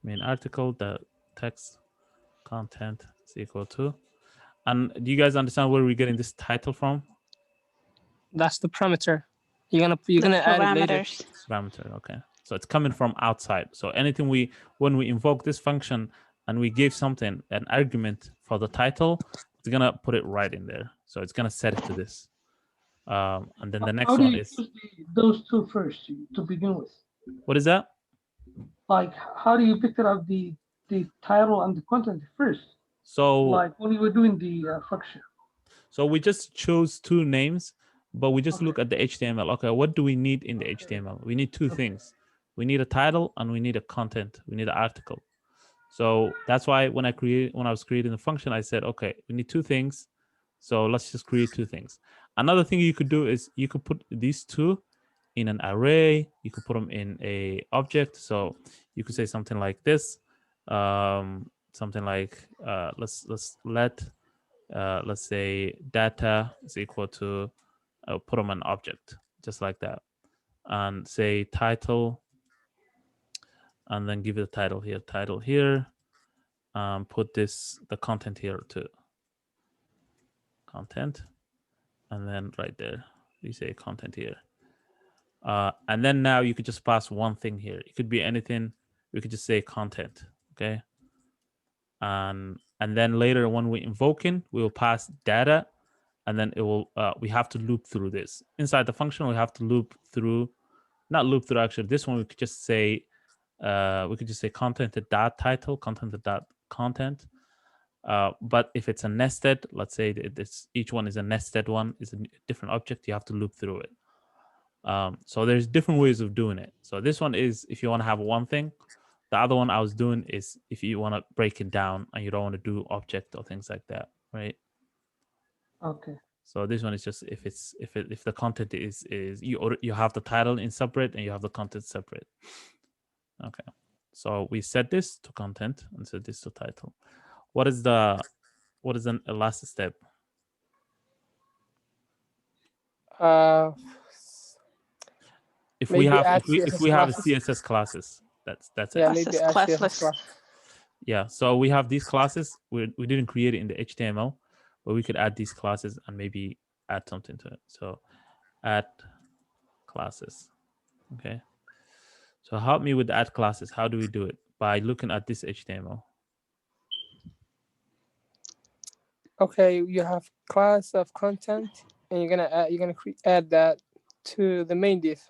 Main article, the text content is equal to. And do you guys understand where we're getting this title from? That's the parameter. You're gonna add it later. Parameters. Parameter. Okay. So it's coming from outside. So anything when we invoke this function and we give something, an argument for the title, it's gonna put it right in there. So it's gonna set it to this. And then the next one is, those two first to begin with? what is that? Like, how do you pick it up the title and the content first? So like when you were doing the function. So we just chose two names, but we just look at the HTML. Okay, what do we need in the HTML? We need two things. We need a title and we need a content. We need an article. So that's why when I was creating the function, I said, okay, we need two things. So let's just create two things. Another thing you could do is you could put these two in an array. You could put them in a object. So you could say something like this, something like let's say data is equal to put them an object just like that, and say title, and then give it a title here, put the content here too, content, and then right there we say content here, and then now you could just pass one thing here. It could be anything. We could just say content, okay, and then later when we invoke in, we will pass data, and then it will we have to loop through this inside the function. We have to not loop through actually. This one we could just say content dot title, content dot content. But if it's a nested, let's say each one is a nested one, is a different object, you have to loop through it. So there's different ways of doing it. So this one is if you want to have one thing. The other one I was doing is if you want to break it down and you don't want to do object or things like that, right? Okay. So this one is just if the content is you have the title in separate and you have the content separate. Okay. So we set this to content and set this to title. What is the last step? If we have a CSS classes, that's it. Yeah, maybe add CSS class. Yeah, so we have these classes. We didn't create it in the HTML, but we could add these classes and maybe add something to it. So add classes. Okay. So help me with the add classes. How do we do it? By looking at this HTML. Okay, you have class of content, and you're gonna add that to the main div.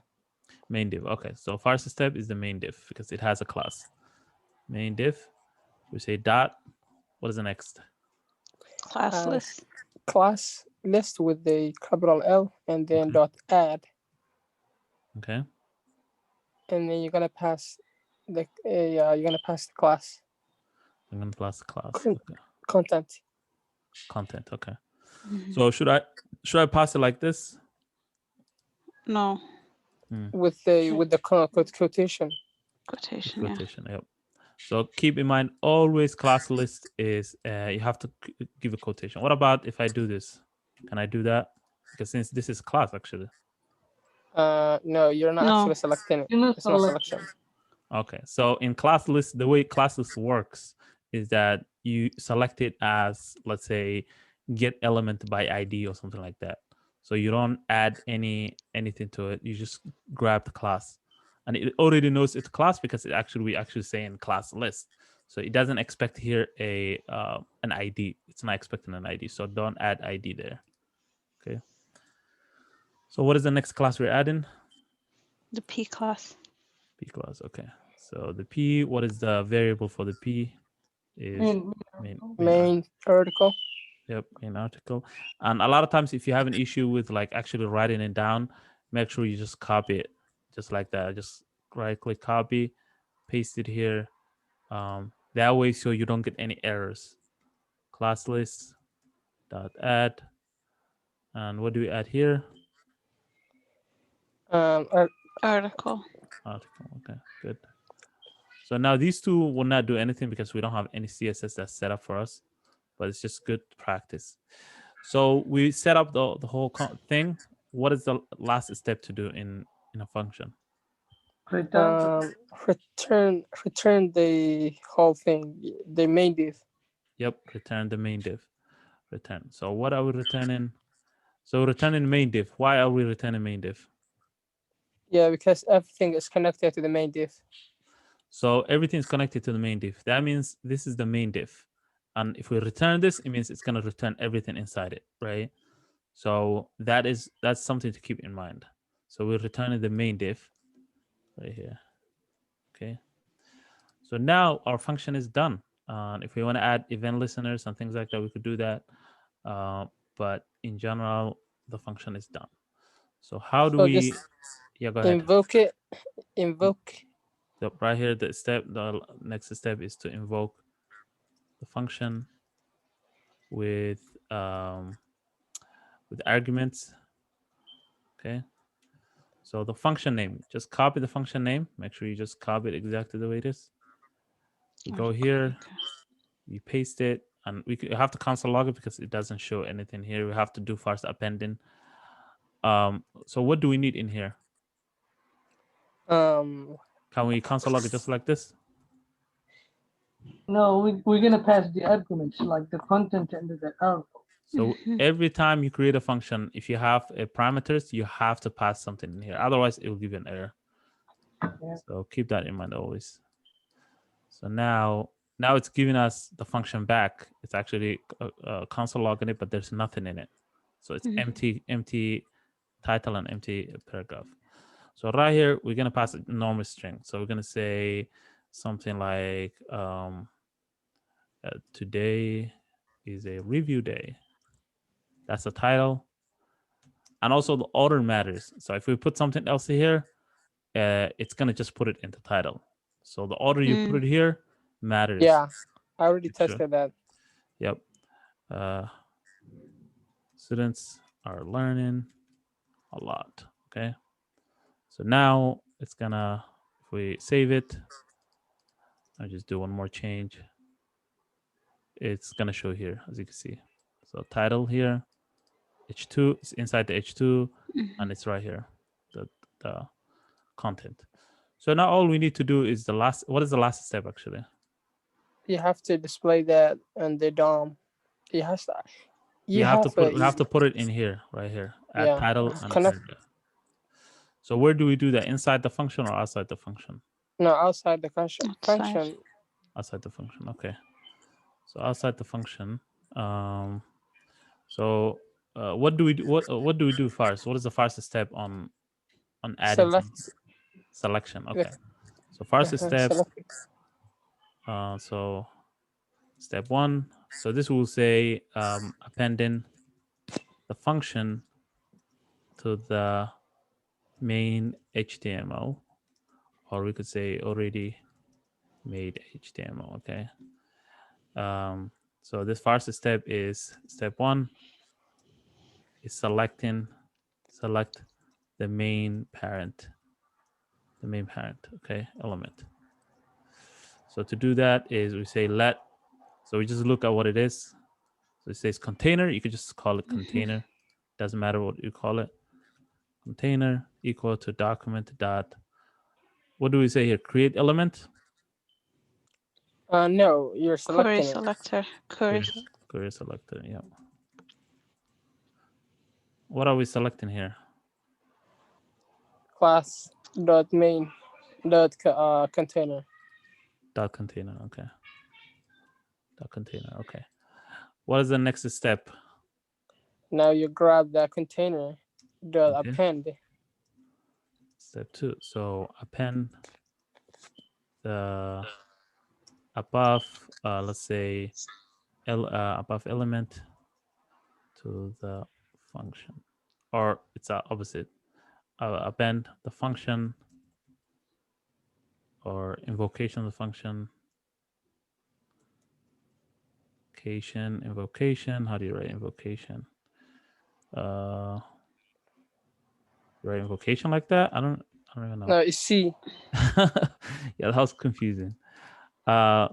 Main div. Okay, so first step is the main div because it has a class. Main div. We say dot. What is the next? Class list. Class list with the capital L, and then Okay. dot add, Okay. and then you're gonna pass the class I'm gonna pass the class. Con- Okay. content. Content. Okay. Mhm. So should I pass it like this? No With the quotation. quotation. Yeah. Quotation. Yep. So keep in mind, always class list is you have to give a quotation. What about if I do this? Can I do that? Because since this is class actually. No, you're not No. actually selecting it. You're not It's not selecting. selection. Okay. So in class list, the way class list works is that you select it as, let's say, get element by ID or something like that. So you don't add anything to it. You just grab the class, and it already knows it's class because we actually say in class list. So it doesn't expect here an ID. It's not expecting an ID. So don't add ID there. Okay. So what is the next class we're adding? The P class. P class. Okay. So the P, what is the variable for the P? Is Main article. Yep, main article. And a lot of times if you have an issue with like actually writing it down, make sure you just copy it just like that. Just right click copy, paste it here. That way so you don't get any errors. Class list dot add. And what do we add here? Article. Article. Okay, good. So now these two will not do anything because we don't have any CSS that's set up for us, but it's just good practice. So we set up the whole thing. What is the last step to do in a function? Return the whole thing, the main div. Yep, return the main div. Return. So what are we returning? So returning main div. Why are we returning main div? Yeah, because everything is connected to the main div. So everything's connected to the main div. That means this is the main div. And if we return this, it means it's going to return everything inside it, right? So that's something to keep in mind. So we're returning the main div right here. Okay. So now our function is done. If we want to add event listeners and things like that, we could do that. But in general, the function is done. So how do we? Yeah, go ahead. Invoke it. Invoke. So right here, the next step is to invoke the function with arguments. Okay. So the function name, just copy the function name. Make sure you just copy it exactly the way it is. We go here, we paste it, and we have to console log it because it doesn't show anything here. We have to do first appending. So what do we need in here? Can we console log it just like this? No, we're gonna pass the arguments like the content and the article. So every time you create a function, if you have a parameters, you have to pass something in here. Otherwise, it will give you an error. Yeah. So keep that in mind always. So now it's giving us the function back. It's actually console logging it, but there's nothing in it. So it's empty title and empty paragraph. So right here, we're gonna pass a normal string. So we're gonna say something like today is a review day. That's the title. And also the order matters. So if we put something else here, it's gonna just put it in the title. So the order you put it here matters. Yeah, I already tested that. Yep. Students are learning a lot. Okay. So now it's gonna, if we save it, I'll just do one more change. It's gonna show here, as you can see. So title here, H2 is inside the H2, and it's right here, the content. So now all we need to do is what is the last step actually? You have to display that on the DOM. You have to put it in here, right here, add title and connect. paragraph. So where do we do that? Inside the function or outside the function? No, outside the function. Outside. Outside the function. Okay. So outside the function. So what do we do? What do we do first? What is the first step on adding Select. selection? the- Okay. So first step. select. So step 1. So this will say appending the function to the main HTML, or we could say already made HTML. Okay. So this first step is step 1 is select the main parent, okay, element. So to do that is we say let, so we just look at what it is. So it says container, you could just call it container. Doesn't matter what you call it. Container equal to document dot, what do we say here? Create element? No, you're Query selecting it. selector. Query. Query selector, yeah. What are we selecting here? Class dot main dot container. Dot container, okay. Dot container, okay. What is the next step? Now you grab that container dot Okay. append. Step 2. So append the above, let's say, above element to the function, or it's opposite. Append the function or invocation of the function. Invocation. How do you write invocation? Write invocation like that? I don't even know. No, it's C. Yeah, that was confusing. I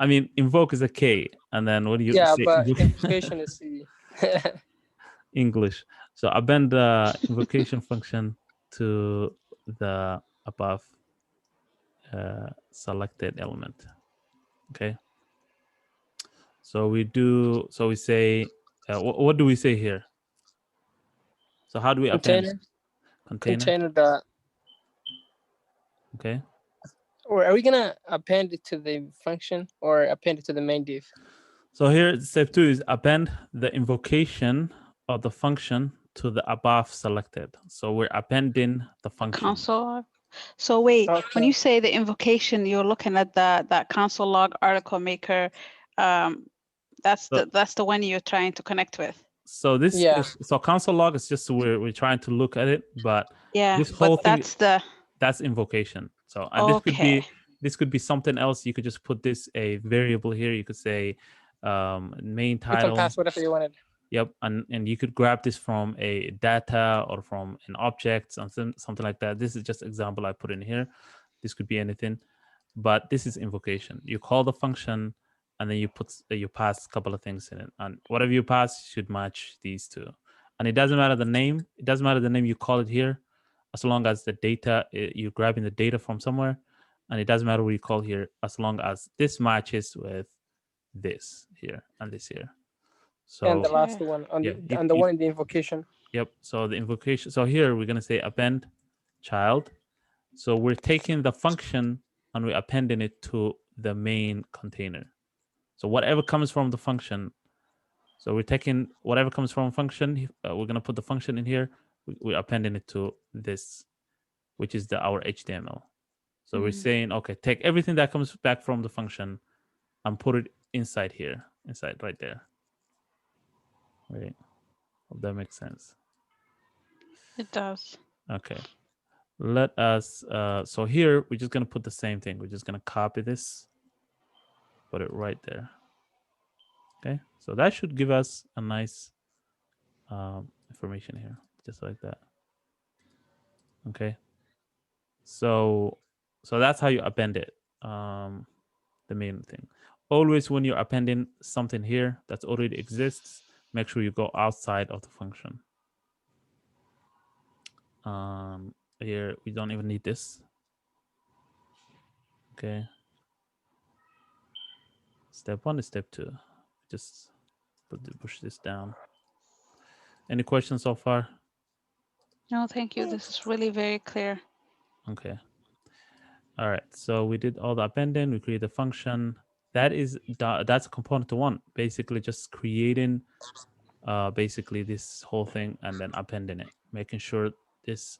mean, invoke is a K, and then what do you Yeah, say? but invocation is C. English. So append the invocation function to the above selected element. Okay. So we do. So we say, what do we say here? So how do we append Container dot. Okay. Or are we gonna append it to the function or append it to the main div? So here, step 2 is append the invocation of the function to the above selected. So we're appending the function. Console log. So wait, when Okay. you say the invocation, you're looking at that console log article maker. That's the one you're trying to connect with. So this Yeah. is, so console log is just we're trying to look at it, but Yeah, this whole but thing, that's invocation. So and okay. this could be something else. You could just put this a variable here. You could say main You title. can pass whatever you wanted. Yep, and you could grab this from a data or from an object, something like that. This is just example I put in here. This could be anything, but this is invocation. You call the function, and then you pass a couple of things in it, and whatever you pass should match these two. And it doesn't matter the name. It doesn't matter the name you call it here, as long as the data you're grabbing the data from somewhere, and it doesn't matter what you call here, as long as this matches with this here and this here. So And the last one on the one in the invocation. Yep. So the invocation. So here we're gonna say append child. So we're taking the function and we're appending it to the main container. So whatever comes from the function. So we're taking whatever comes from a function. We're gonna put the function in here. We're appending it to this, which is our HTML. So we're saying, okay, take everything that comes back from the function and put it inside here, inside right there. Right. Hope that makes sense. It does. Okay. Let us, so here we're just gonna put the same thing. We're just gonna copy this, put it right there. Okay, so that should give us a nice information here, just like that. Okay, so that's how you append it. The main thing. Always when you're appending something here that already exists, make sure you go outside of the function. Here we don't even need this. Okay. Step 1 is step 2. Just push this down. Any questions so far? No, thank you. This is really very clear. Okay. All right, so we did all the appending. We created a function. That's component to one. Basically, just creating basically this whole thing and then appending it, making sure this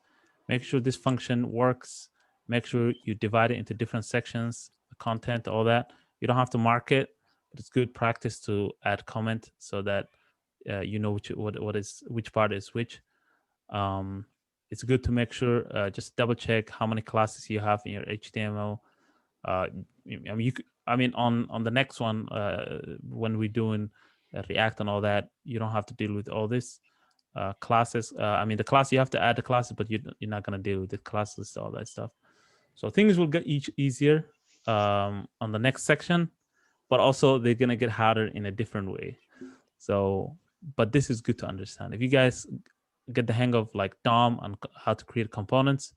function works. Make sure you divide it into different sections, the content, all that. You don't have to mark it, but it's good practice to add comment so that you know which part is which. It's good to make sure just double check how many classes you have in your HTML. I mean, on the next one, when we're doing React and all that, you don't have to deal with all this classes. I mean, the class, you have to add the classes, but you're not going to deal with the classes, all that stuff. So things will get easier on the next section, but also they're going to get harder in a different way. So, but this is good to understand. If you guys get the hang of like DOM and how to create components,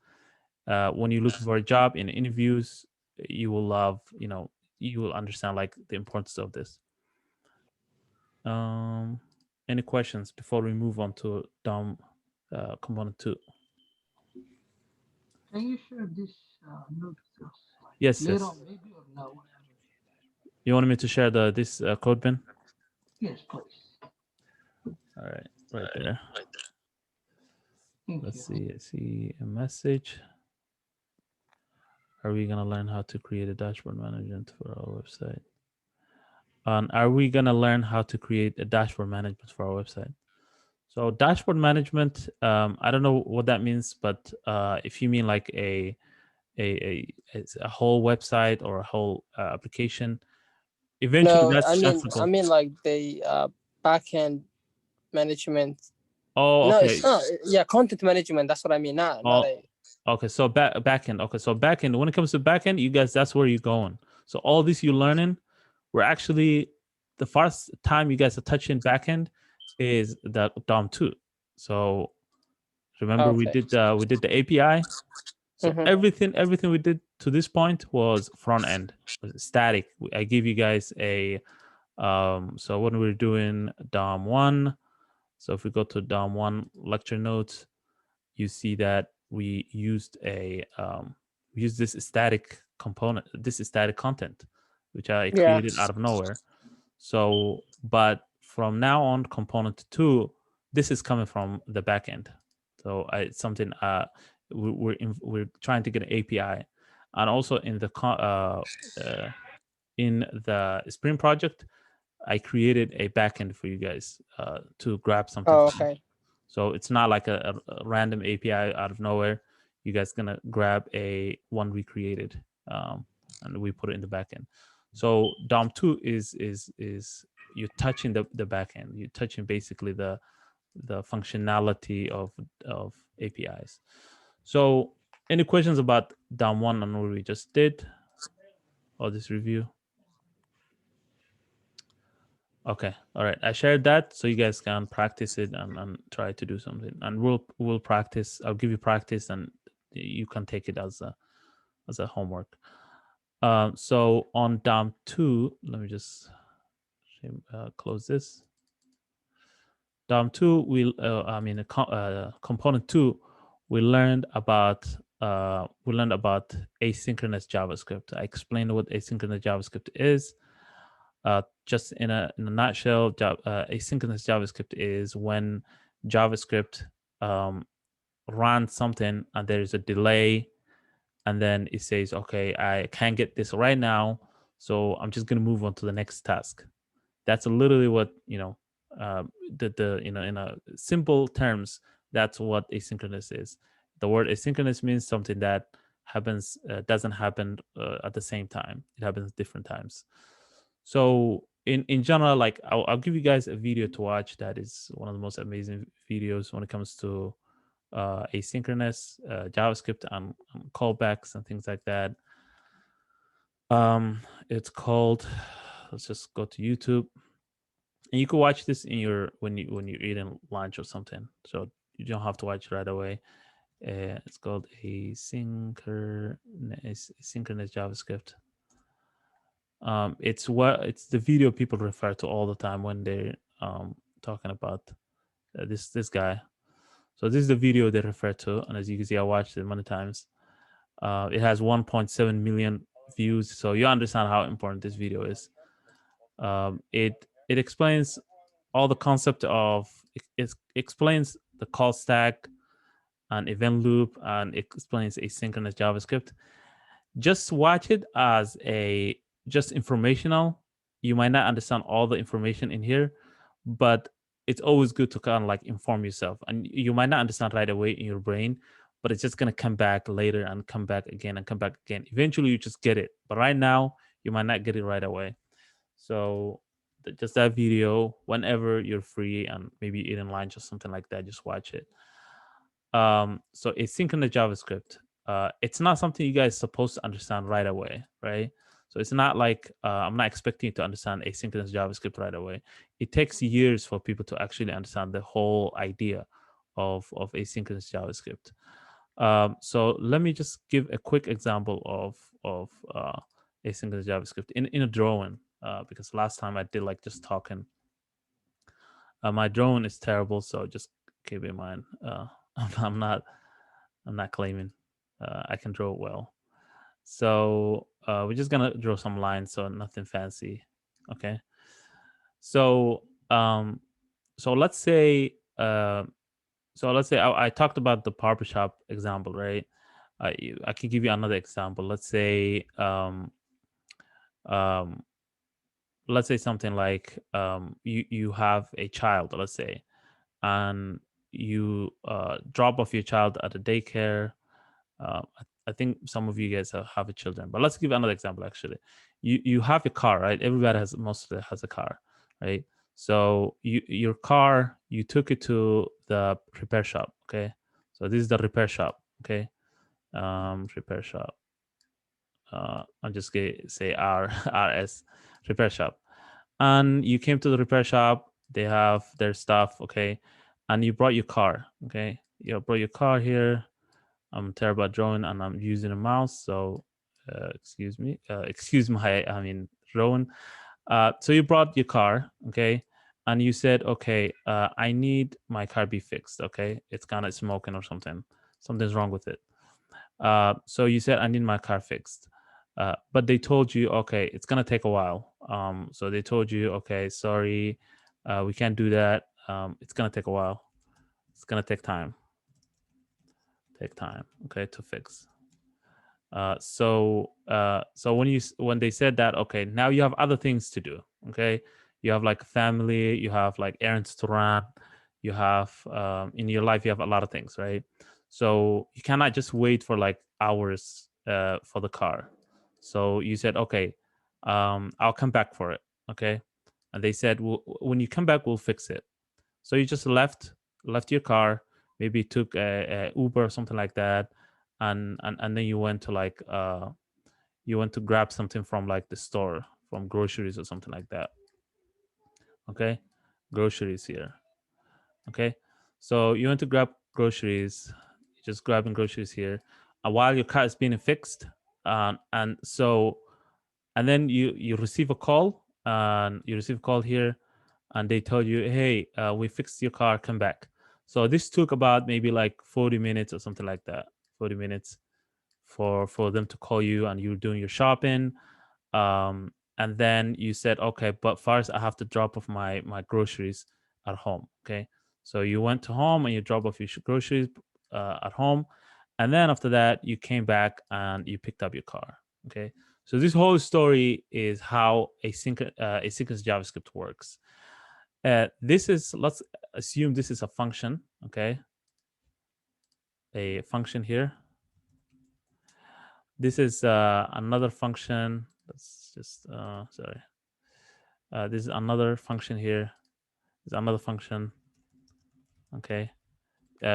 when you look for a job in interviews, you will love, you will understand like the importance of this. Any questions before we move on to DOM component 2? Can you share this note with us? Yes, Later yes. on, maybe, or no? You want me to share this code bin? Yes, please. All right, right there. Thank Let's you. see. I see a message. Are we gonna learn how to create a dashboard management for our website? Are we gonna learn how to create a dashboard management for our website? So dashboard management, I don't know what that means, but if you mean like a whole website or a whole application, eventually No, that's the goal. I mean like the backend management. Oh, No, okay. it's not. Yeah, content management. That's what I mean. Not a. Okay, so backend. Okay, so backend. When it comes to backend, you guys, that's where you're going. So all this you're learning, we're actually the first time you guys are touching backend is the DOM 2. So remember we did the API. So everything we did to this point was front end, was static. I give you guys a so when we're doing DOM 1, so if we go to DOM 1 lecture notes, you see that we used this static component, this static content, which I created out of nowhere. So, but from now on, component 2, this is coming from the backend. So it's something we're trying to get an API, and also in the Spring project, I created a backend for you guys to grab something. Oh, okay. So it's not like a random API out of nowhere. You guys gonna grab a one we created, and we put it in the backend. So DOM 2 is you're touching the backend. You're touching basically the functionality of APIs. So any questions about DOM 1 and what we just did, or this review? Okay, all right. I shared that so you guys can practice it and try to do something. And we'll practice. I'll give you practice, and you can take it as a homework. So on DOM 2, let me just close this. DOM 2, component 2, we learned about asynchronous JavaScript. I explained what asynchronous JavaScript is. Just in a nutshell, asynchronous JavaScript is when JavaScript runs something and there is a delay, and then it says, okay, I can't get this right now, so I'm just going to move on to the next task. That's literally what, in a simple terms, that's what asynchronous is. The word asynchronous means something that happens, doesn't happen at the same time. It happens different times. So in general, like I'll give you guys a video to watch that is one of the most amazing videos when it comes to asynchronous JavaScript and callbacks and things like that. It's called, let's just go to YouTube, and you can watch this in your when you're eating lunch or something, so you don't have to watch right away. It's called asynchronous JavaScript. It's the video people refer to all the time when they're talking about this guy. So this is the video they refer to, and as you can see, I watched it many times. It has 1.7 million views, so you understand how important this video is. It explains all the concept of it explains the call stack and event loop, and it explains asynchronous JavaScript. Just watch it as a just informational. You might not understand all the information in here, but it's always good to kind of like inform yourself. And you might not understand right away in your brain, but it's just going to come back later and come back again and come back again. Eventually, you just get it. But right now, you might not get it right away. So just that video, whenever you're free and maybe eating lunch or something like that, just watch it. So asynchronous JavaScript, it's not something you guys supposed to understand right away, right? So it's not like I'm not expecting you to understand asynchronous JavaScript right away. It takes years for people to actually understand the whole idea of asynchronous JavaScript. So let me just give a quick example of asynchronous JavaScript in a drawing, because last time I did like just talking. My drawing is terrible, so just keep in mind. I'm not claiming I can draw well. So we're just gonna draw some lines, so nothing fancy. Okay. So let's say I talked about the barbershop example, right? I can give you another example. Let's say something like you have a child, let's say, and you drop off your child at a daycare. I think some of you guys have a children, but let's give another example. Actually, you have a car, right? Everybody has a car, right? So your car, you took it to the repair shop. Okay, so this is the repair shop. Okay, repair shop. I'm just gonna say RS repair shop, and you came to the repair shop. They have their stuff. Okay, and you brought your car. Okay, you brought your car here. I'm terrible at drawing and I'm using a mouse, so excuse me. Excuse my, drawing. So you brought your car, okay, and you said, okay, I need my car be fixed, okay? It's kind of smoking or something. Something's wrong with it. So you said, I need my car fixed. But they told you, okay, it's gonna take a while. So they told you, okay, sorry, we can't do that. It's gonna take a while. It's gonna take time. Okay, to fix. So when they said that, okay, now you have other things to do. Okay, you have like family, you have like errands to run, you have in your life you have a lot of things, right? So you cannot just wait for like hours for the car. So you said, okay, I'll come back for it. Okay, and they said, well, when you come back, we'll fix it. So you just left your car, maybe took a Uber or something like that, and then you went to like you went to grab something from like the store, from groceries or something like that. Okay, groceries here. Okay, so you went to grab groceries, just grabbing groceries here, and while your car is being fixed, and then you receive a call, and you receive a call here, and they tell you, hey, we fixed your car, come back. So this took about maybe like 40 minutes or something like that. 40 minutes for them to call you, and you're doing your shopping. And then you said, okay, but first I have to drop off my groceries at home. Okay, so you went to home and you drop off your groceries at home, and then after that you came back and you picked up your car. Okay, so this whole story is how asynchronous JavaScript works. This is, let's assume this is a function. Okay, a function here. This is another function. Let's just sorry. This is another function here. Is another function. Okay,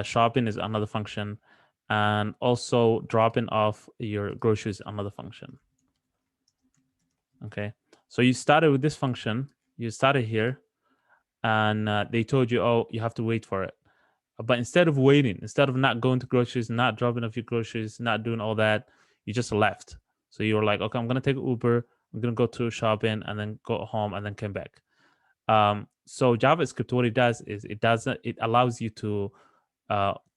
shopping is another function, and also dropping off your groceries is another function. Okay, so you started with this function. You started here, and they told you, oh, you have to wait for it. But instead of waiting, instead of not going to groceries, not dropping off your groceries, not doing all that, you just left. So you were like, okay, I'm gonna take Uber, I'm gonna go to shopping, and then go home, and then come back. So JavaScript, what it does is it allows you to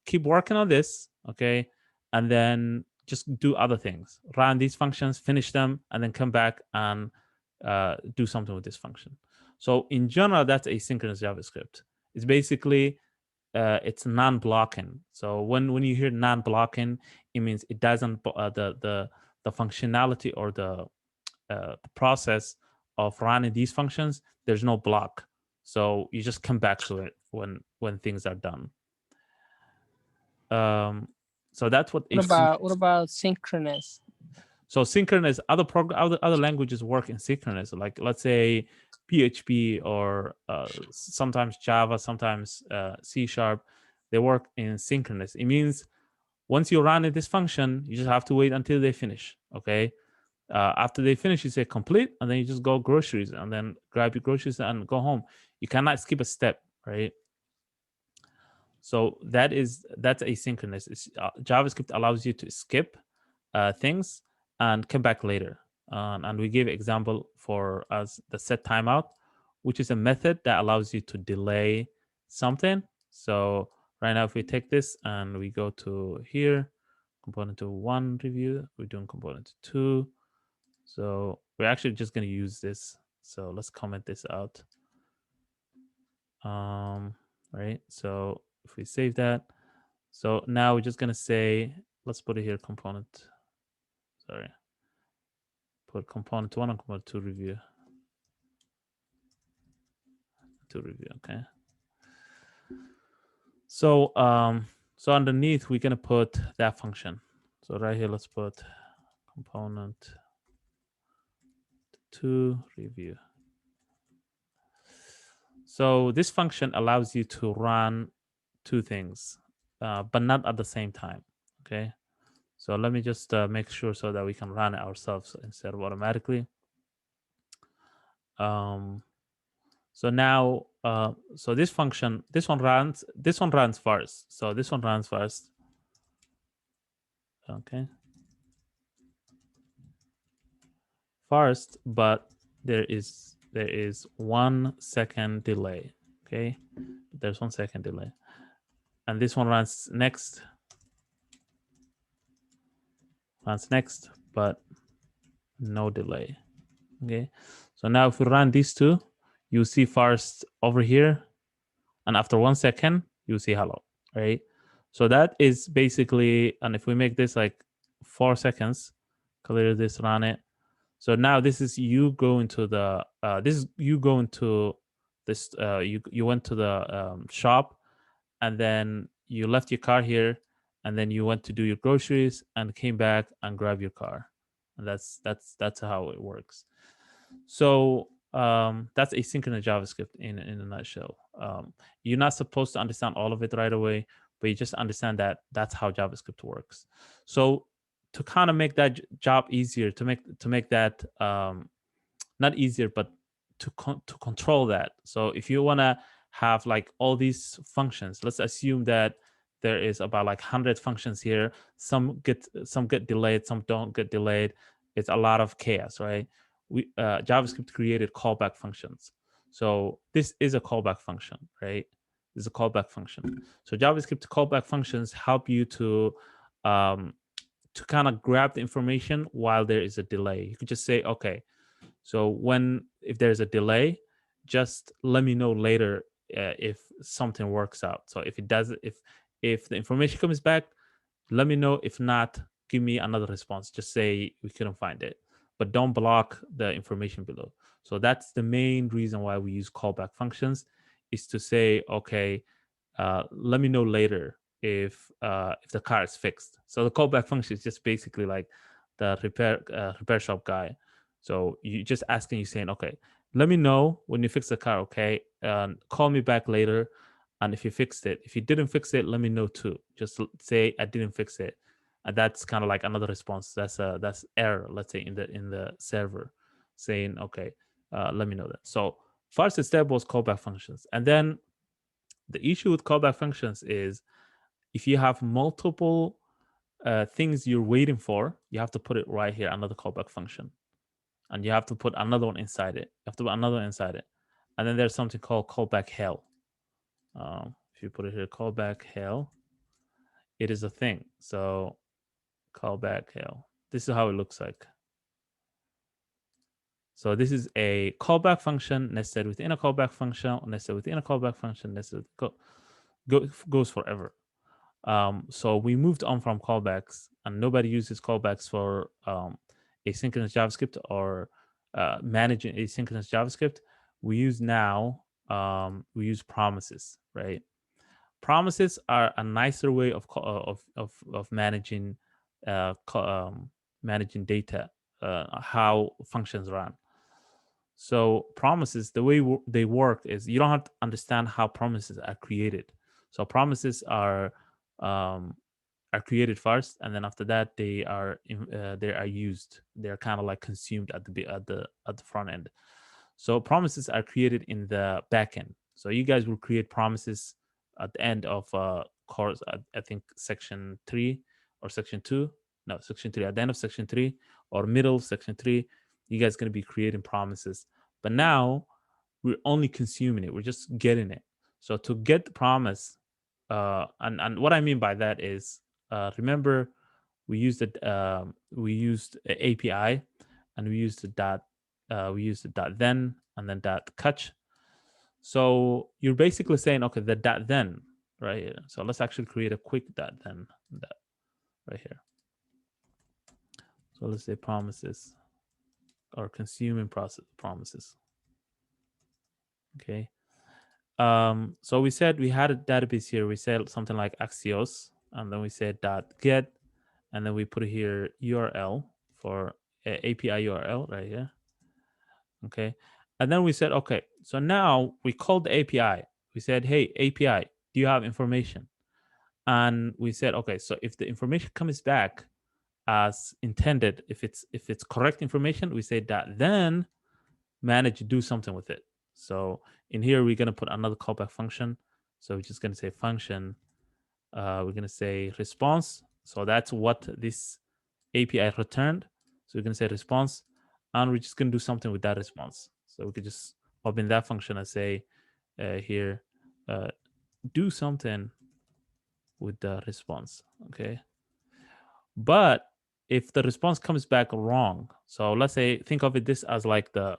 keep working on this, okay, and then just do other things. Run these functions, finish them, and then come back and do something with this function. So in general, that's asynchronous JavaScript. It's basically it's non-blocking. So when you hear non-blocking, it means it doesn't the functionality or the process of running these functions. There's no block, so you just come back to it when things are done. So that's what. What about synchronous? So synchronous, other languages work in synchronous. Like let's say PHP or sometimes Java, sometimes C#. They work in synchronous. It means once you run this function, you just have to wait until they finish. Okay. After they finish, you say complete, and then you just go groceries, and then grab your groceries and go home. You cannot skip a step, right? So that's asynchronous. JavaScript allows you to skip things and come back later. And we gave example for us the set timeout, which is a method that allows you to delay something. So right now, if we take this and we go to here, component 1 review, we're doing component 2. So we're actually just going to use this. So let's comment this out. Right. So if we save that, so now we're just going to say, let's put it here, component. Sorry. Put component 1 and component 2 review. Okay. So so underneath we're gonna put that function. So right here, let's put component 2 review. So this function allows you to run two things, but not at the same time. Okay. So let me just make sure so that we can run it ourselves instead of automatically. So now, so this function, this one runs first. So this one runs first. Okay. First, but there is 1 second delay. Okay. There's 1 second delay. And this one runs next. But no delay. Okay. So now if we run these two, you see first over here, and after 1 second, you see hello, right? So that is basically, and if we make this like 4 seconds, clear this, run it. So now this is you go into the you went to the shop, and then you left your car here, and then you went to do your groceries and came back and grab your car, and that's how it works. So that's asynchronous JavaScript in a nutshell. You're not supposed to understand all of it right away, but you just understand that that's how JavaScript works. So to kind of make that job easier, to make that not easier, but to control that. So if you want to have like all these functions, let's assume that there is about like 100 functions here. Some get delayed, some don't get delayed. It's a lot of chaos, right? JavaScript created callback functions. So this is a callback function, right? This is a callback function. So JavaScript callback functions help you to kind of grab the information while there is a delay. You could just say, okay, so if there's a delay, just let me know later if something works out. So if it does, if the information comes back, let me know. If not, give me another response. Just say we couldn't find it, but don't block the information below. So that's the main reason why we use callback functions, is to say, okay, let me know later if the car is fixed. So the callback function is just basically like the repair shop guy. So you just asking, you saying, okay, let me know when you fix the car, okay? Call me back later. And if you fixed it, if you didn't fix it, let me know too. Just say I didn't fix it. And that's kind of like another response. That's error, let's say, in the server, saying, okay, let me know that. So first step was callback functions. And then the issue with callback functions is if you have multiple things you're waiting for, you have to put it right here, another callback function. And you have to put another one inside it. You have to put another one inside it. And then there's something called callback hell. If you put it here, callback hell, it is a thing. So callback. This is how it looks like. So this is a callback function nested within a callback function, nested within a callback function, nested goes forever. So we moved on from callbacks, and nobody uses callbacks for asynchronous JavaScript or managing asynchronous JavaScript. We use we use promises, right? Promises are a nicer way of managing managing data, how functions run. So promises, the way they work is you don't have to understand how promises are created. So promises are created first, and then after that they are used. They're kind of like consumed at the front end. So promises are created in the back end. So you guys will create promises at the end of course. I think section 3 or section 2. No, section 3. At the end of section 3 or middle section 3, you guys going to be creating promises. But now we're only consuming it. We're just getting it. So to get the promise, and what I mean by that is, remember we used API, and we used the dot then and then dot catch. So you're basically saying, okay, the dot then, right? So let's actually create a quick dot then right here. So let's say promises or consuming promises. Okay. So we said we had a database here. We said something like Axios, and then we said dot get, and then we put here URL for API URL right here. Okay. And then we said, okay, so now we called the API. We said, hey, API, do you have information? And we said, okay, so if the information comes back as intended, if it's correct information, we say that then manage to do something with it. So in here, we're going to put another callback function. So we're just going to say function. We're going to say response. So that's what this API returned. So we're going to say response, and we're just going to do something with that response. So we could just open that function and say here, do something with the response. Okay. But if the response comes back wrong, so let's say, think of it this as like the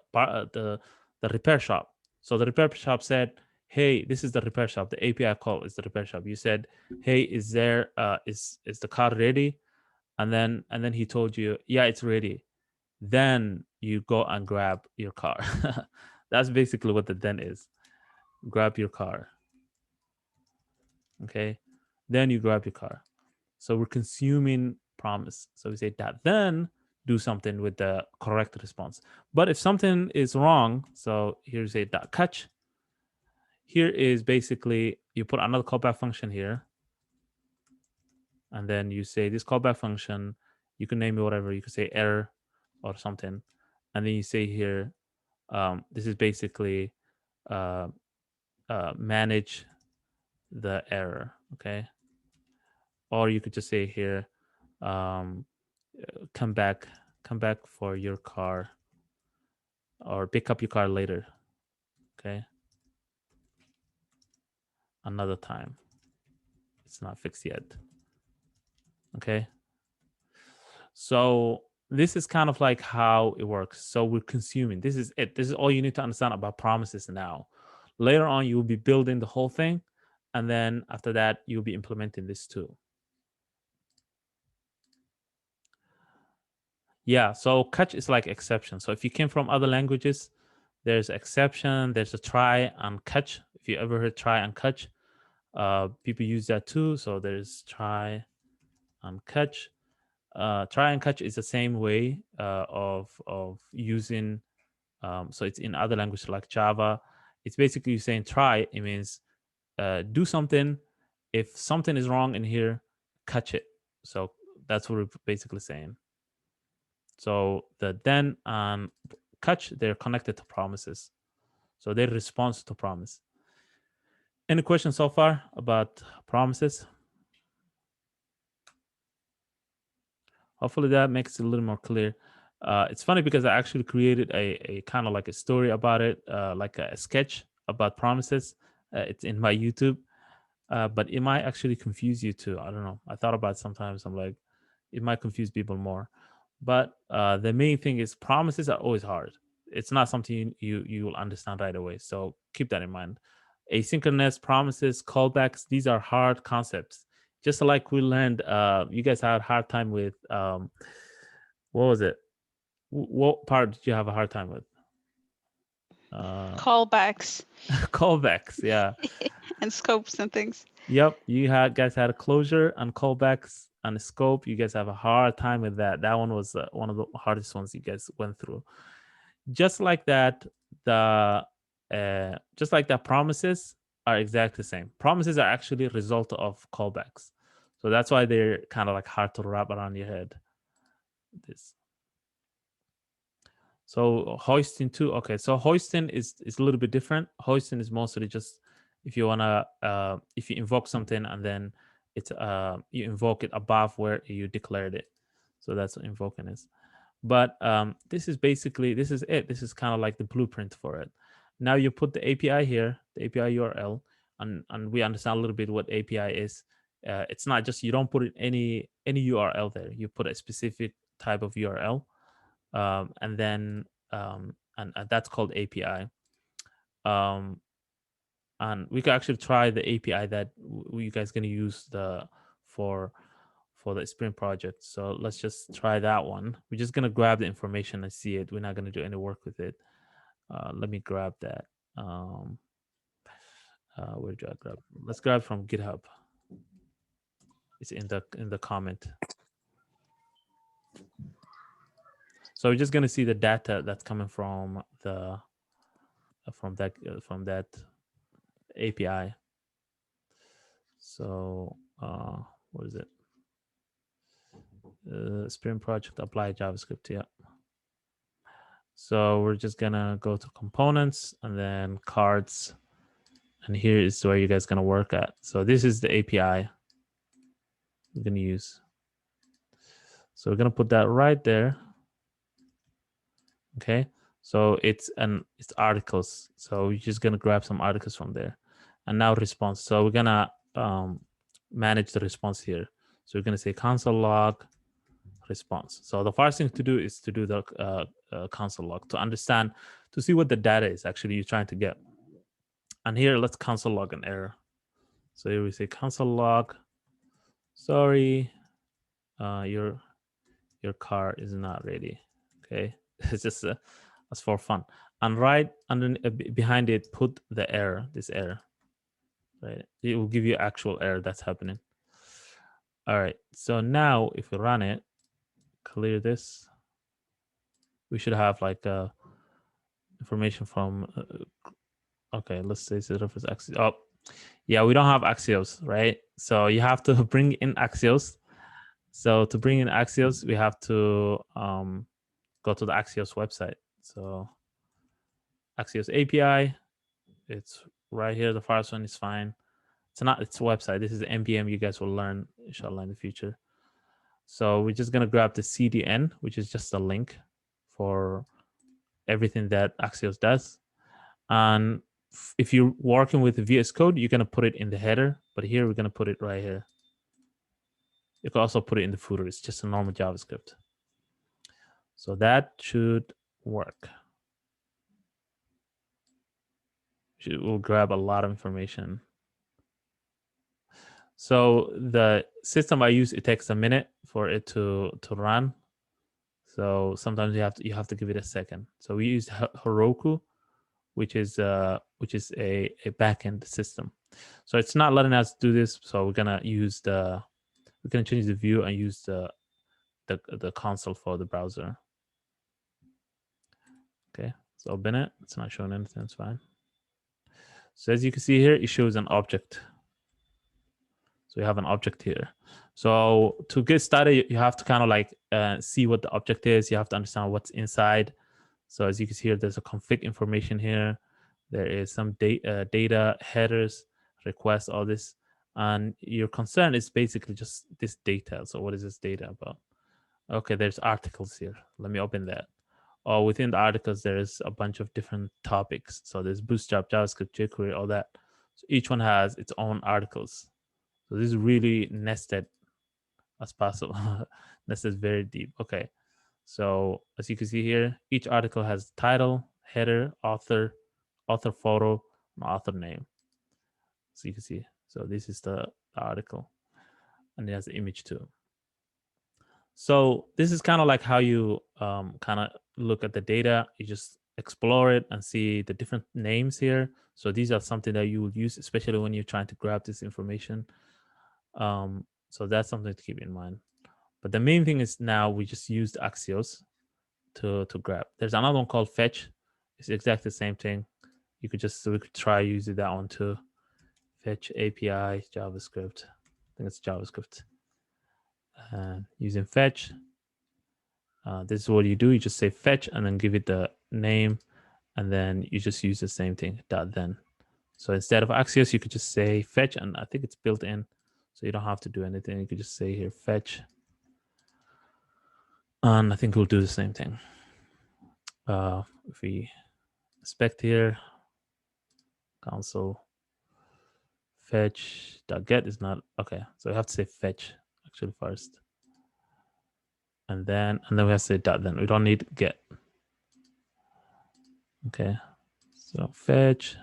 repair shop. So the repair shop said, hey, this is the repair shop. The API call is the repair shop. You said, hey, is there is the car ready? And then he told you, yeah, it's ready. Then you go and grab your car. That's basically what the then is. Grab your car. Okay. Then you grab your car. So we're consuming promise. So we say that then do something with the correct response. But if something is wrong, so here you say dot catch. Here is basically you put another callback function here. And then you say this callback function, you can name it whatever. You can say error or something. And then you say here, this is basically manage the error, okay? Or you could just say here, come back for your car, or pick up your car later, okay? Another time. It's not fixed yet, okay? So this is kind of like how it works. So we're consuming. This is it. This is all you need to understand about promises now. Later on, you will be building the whole thing. And then after that, you'll be implementing this too. Yeah, so catch is like exception. So if you came from other languages, there's exception, there's a try and catch. If you ever heard try and catch, people use that too. So there's try and catch. Try and catch is the same way of using. So it's in other languages like Java. It's basically saying try. It means do something. If something is wrong in here, catch it. So that's what we're basically saying. So the then and catch, they're connected to promises. So they respond to promise. Any questions so far about promises? Hopefully that makes it a little more clear. It's funny because I actually created a kind of like a story about it, like a sketch about promises. It's in my YouTube, but it might actually confuse you too. I don't know. I thought about it sometimes. I'm like, it might confuse people more. But the main thing is promises are always hard. It's not something you will understand right away. So keep that in mind. Asynchronous, promises, callbacks, these are hard concepts. Just like we learned, you guys had a hard time with, what was it? What part did you have a hard time with? Callbacks Callbacks, yeah. and scopes and things. Yep, guys had a closure and callbacks and a scope. You guys have a hard time with that. That one was one of the hardest ones you guys went through. Just like that, promises are exactly the same. Promises are actually a result of callbacks, so that's why they're kind of like hard to wrap around your head. This. So hoisting too. Okay, so hoisting is a little bit different. Hoisting is mostly just if you wanna if you invoke something and then it's you invoke it above where you declared it. So that's what invoking is. But this is it. This is kind of like the blueprint for it. Now you put the API here, the API URL, and we understand a little bit what API is. It's not just, you don't put any URL there. You put a specific type of URL. And then and that's called API. And we can actually try the API that you guys gonna use for the Sprint project. So let's just try that one. We're just gonna grab the information and see it. We're not gonna do any work with it. Let me grab that. Where do I grab? Let's grab from GitHub. It's in the comment. So we're just gonna see the data that's coming from the from that API. So what is it? Sprint project apply JavaScript. Yeah. So we're just gonna go to components and then cards, and here is where you guys gonna work at. So this is the API we're gonna use. So we're gonna put that right there. Okay. So it's articles. So we're just gonna grab some articles from there, and now response. So we're gonna manage the response here. So we're gonna say console log response. So the first thing to do is to do the console log to understand, to see what the data is actually you're trying to get. And here, let's console log an error. So here we say console log, sorry, your car is not ready. Okay, it's just that's for fun. And right under behind it, put the error, this error. Right, it will give you actual error that's happening. All right, so now if we run it, clear this, we should have like information from okay, let's say it's a reference Axios. Oh yeah, we don't have Axios, right? So you have to bring in Axios. So to bring in Axios, we have to go to the Axios website. So Axios API, it's right here. The first one is fine. It's not its website. This is the npm you guys will learn inshallah in the future. So we're just gonna grab the CDN, which is just a link for everything that Axios does. And if you're working with VS Code, you're gonna put it in the header, but here we're gonna put it right here. You can also put it in the footer. It's just a normal JavaScript. So that should work. We'll grab a lot of information. So the system I use, it takes a minute for it to run. So sometimes you have to give it a second. So we use Heroku, which is a backend system. So it's not letting us do this. So we're gonna use we can change the view and use the console for the browser. Okay, so open it. It's not showing anything. It's fine. So as you can see here, it shows an object. So you have an object here. So to get started, you have to kind of like see what the object is. You have to understand what's inside. So as you can see here, there's a config information here. There is some data headers, requests, all this. And your concern is basically just this data. So what is this data about? Okay, there's articles here. Let me open that. Or within the articles, there's a bunch of different topics. So there's Bootstrap, JavaScript, jQuery, all that. So each one has its own articles. So this is really nested as possible. This is very deep. Okay. So as you can see here, each article has title, header, author, author photo, and author name. So you can see. So this is the article, and it has the image too. So this is kind of like how you kind of look at the data. You just explore it and see the different names here. So these are something that you will use, especially when you're trying to grab this information. So that's something to keep in mind. But the main thing is now we just used Axios to grab. There's another one called Fetch. It's exactly the same thing. You could just, we could try using that one too. Fetch API, JavaScript. I think it's JavaScript. Using Fetch. This is what you do. You just say fetch and then give it the name, and then you just use the same thing, .then. So instead of Axios, you could just say fetch, and I think it's built in, so you don't have to do anything. You could just say here fetch, and I think we'll do the same thing. If we inspect here, console fetch.get is not okay, so we have to say fetch actually first, and then we have to say .then. We don't need get. Okay, so fetch.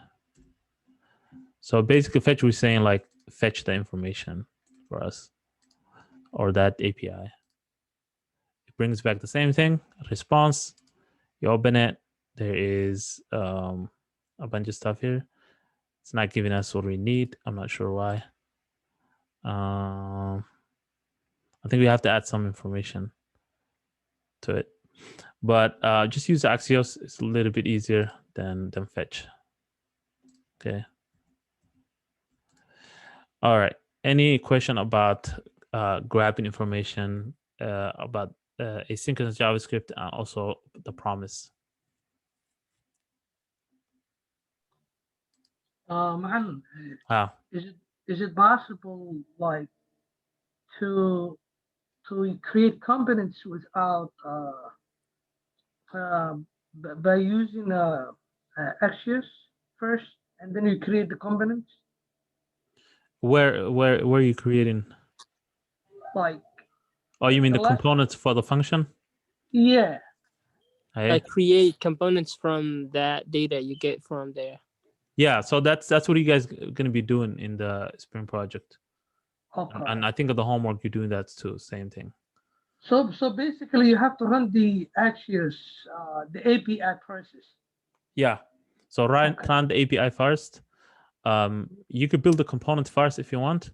So basically fetch, we're saying like fetch the information for us, or that API. It brings back the same thing, response. You open it, there is a bunch of stuff here. It's not giving us what we need. I'm not sure why. I think we have to add some information to it. But just use Axios. It's a little bit easier than fetch. Okay. All right. Any question about grabbing information about asynchronous JavaScript and also the promise? Alan, Ah, is it possible like to create components without by using Axios first, and then you create the components? where are you creating? Like, Oh, you mean the the last- components for the function? yeah. Hey? Like create components from that data you get from there. Yeah, so that's what you guys are going to be doing in the Spring project. Okay. And I think of the homework, you're doing that too, same thing. So basically, you have to run the Axios, the API process. Yeah, so run the API first. You could build the component first if you want,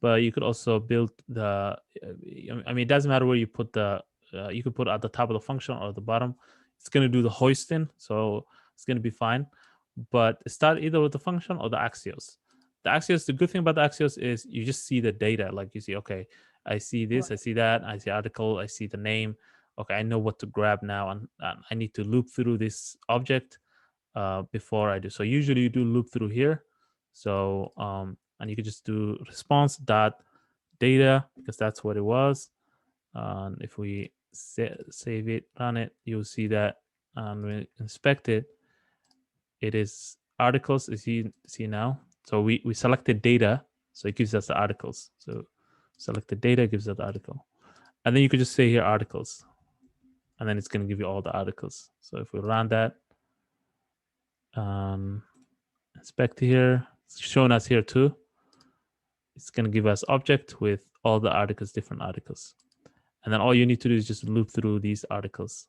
but you could also build the, I mean, it doesn't matter where you put the, you could put it at the top of the function or the bottom. It's going to do the hoisting, so it's going to be fine. But start either with the function or the Axios. The Axios, the good thing about the Axios is you just see the data. Like you see, okay, I see this, I see that, I see article, I see the name. Okay, I know what to grab now, and I need to loop through this object before I do. So usually you do loop through here. So and you could just do response dot data because that's what it was. And if we save it, run it, you'll see that, and we inspect it, it is articles, as you see now. So we selected data, so it gives us the articles. So select the data, gives us the article. And then you could just say here articles, and then it's going to give you all the articles. So if we run that, inspect here, it's showing us here too. It's going to give us object with all the articles, different articles. And then all you need to do is just loop through these articles.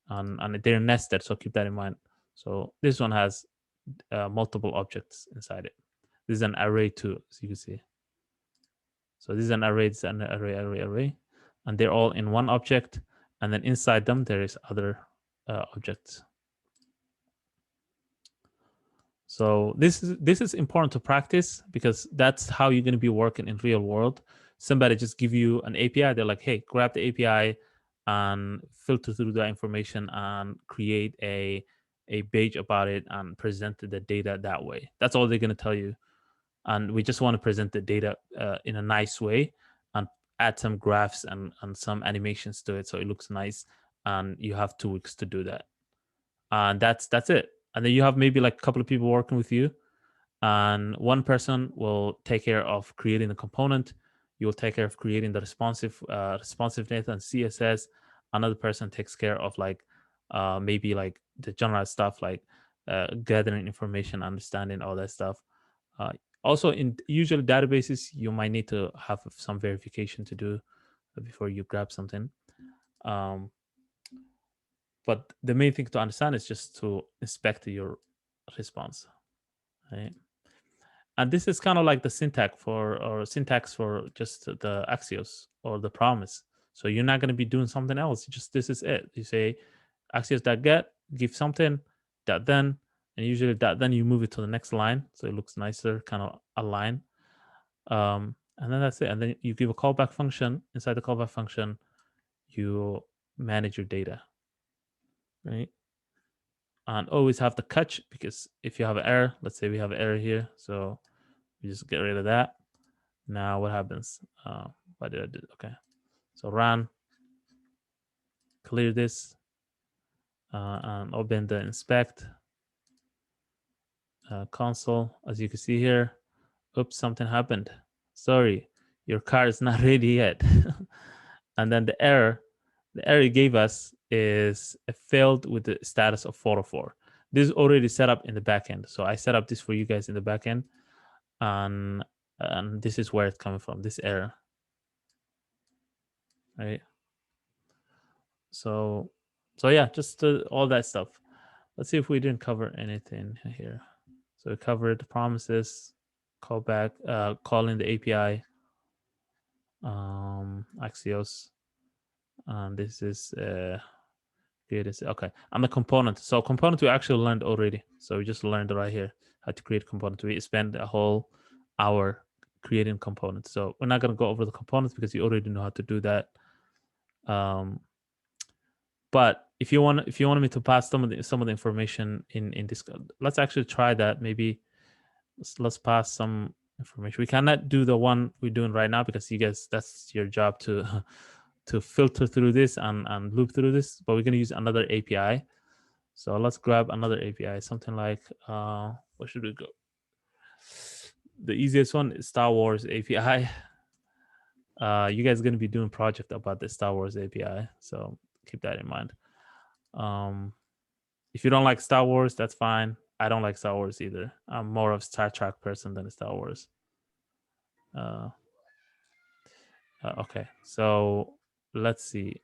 And they're nested, so keep that in mind. So this one has multiple objects inside it. This is an array too, as you can see. So this is an array, it's an array. And they're all in one object. And then inside them, there is other objects. So this is important to practice because that's how you're going to be working in real world. Somebody just give you an API. They're like, hey, grab the API and filter through the information and create a page about it and present the data that way. That's all they're going to tell you. And we just want to present the data in a nice way and add some graphs and some animations to it so it looks nice. And you have 2 weeks to do that. And that's it. And then you have maybe like a couple of people working with you, and one person will take care of creating the component. you will take care of creating the responsiveness and CSS. Another person takes care of like maybe like the general stuff like gathering information, understanding all that stuff. Also, in usual databases, you might need to have some verification to do before you grab something. But the main thing to understand is just to inspect your response, right? And this is kind of like the syntax for just the Axios or the promise. So you're not going to be doing something else. Just this is it. You say Axios.get, give something, that then, and usually that then you move it to the next line, so it looks nicer, kind of align. And then that's it. And then you give a callback function. Inside the callback function, you manage your data, right? And always have the catch, because if you have an error, let's say we have an error here, so we just get rid of that. Now what happens? Why did I do? Okay, so run, clear this, and open the inspect console. As you can see here, oops, something happened. Sorry, your car is not ready yet. And then the error it gave us is it failed with the status of 404. This is already set up in the backend. So I set up this for you guys in the backend, and this is where it's coming from, this error, right? So yeah, just all that stuff. Let's see if we didn't cover anything here. So we covered the promises, callback, calling the API, Axios, and this is okay, and the component. So component we actually learned already. So we just learned right here how to create component. We spent a whole hour creating components. So we're not going to go over the components because you already know how to do that. But if you want me to pass some of the information in this, let's actually try that. Maybe let's pass some information. We cannot do the one we're doing right now because you guys, that's your job to to filter through this and loop through this. But we're going to use another API. So let's grab another API, something like where should we go? The easiest one is Star Wars API. You guys are going to be doing project about the Star Wars API, so keep that in mind. If you don't like Star Wars, that's fine. I don't like Star Wars either. I'm more of a Star Trek person than a Star Wars. Okay, so let's see.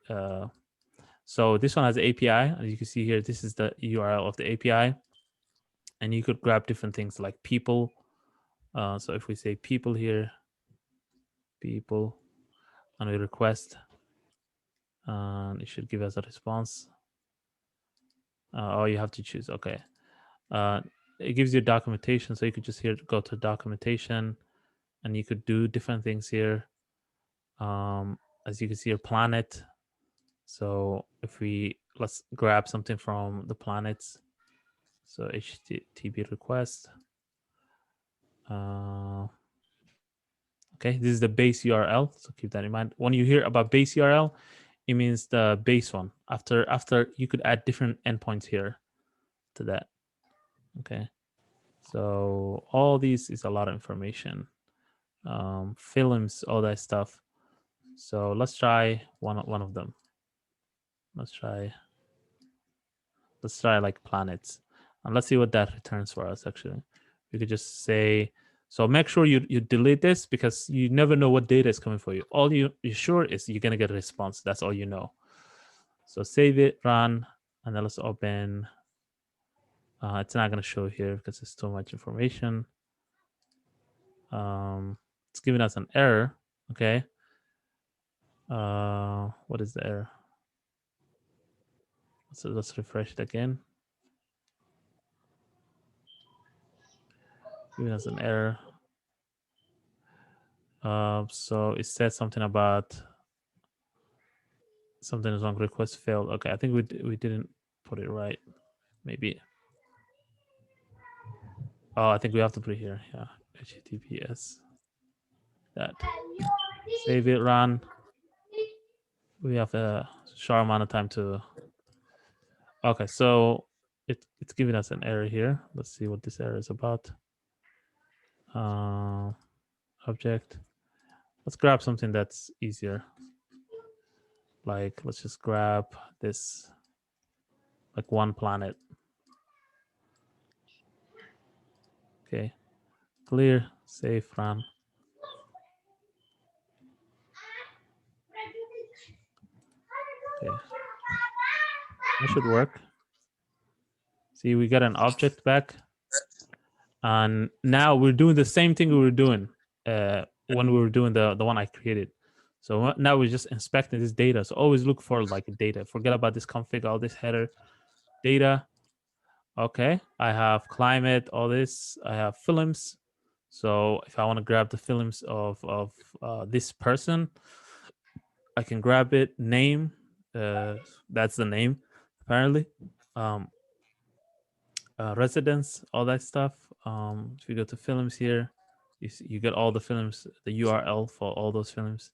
So this one has an API, as you can see here. This is the URL of the API, and you could grab different things like people. So if we say people here, people, and we request, it should give us a response. Oh, you have to choose. Okay. It gives you documentation, so you could just here go to documentation, and you could do different things here. As you can see, your planet. So if let's grab something from the planets. So HTTP request. Okay, this is the base URL, so keep that in mind. When you hear about base URL, it means the base one. After you could add different endpoints here to that. Okay, so all these is a lot of information. Films, all that stuff. So let's try one of them. Let's try like planets, and let's see what that returns for us. Actually, we could just say, so make sure you delete this because you never know what data is coming for you. All you're sure is you're gonna get a response. That's all you know. So save it, run, and then let's open. It's not gonna show here because it's too much information. It's giving us an error. Okay. What is the error? So let's refresh it again. Giving us an error. So it said something about something is wrong. Request failed. Okay, I think we didn't put it right. Maybe. Oh, I think we have to put it here. Yeah, HTTPS. That. Save it. Run. We have a short amount of time to. Okay, so it's giving us an error here. Let's see what this error is about. Object. let's grab something that's easier. Like, let's just grab this, like one planet. Okay, clear, save, run. Okay, that should work. See, we got an object back. And now we're doing the same thing we were doing when we were doing the one I created. So now we're just inspecting this data. So always look for like data. Forget about this config, all this header data. Okay, I have climate, all this. I have films. So if I want to grab the films of this person, I can grab it. Name, that's the name apparently. Residence, all that stuff. If you go to films here, you get all the films, the URL for all those films.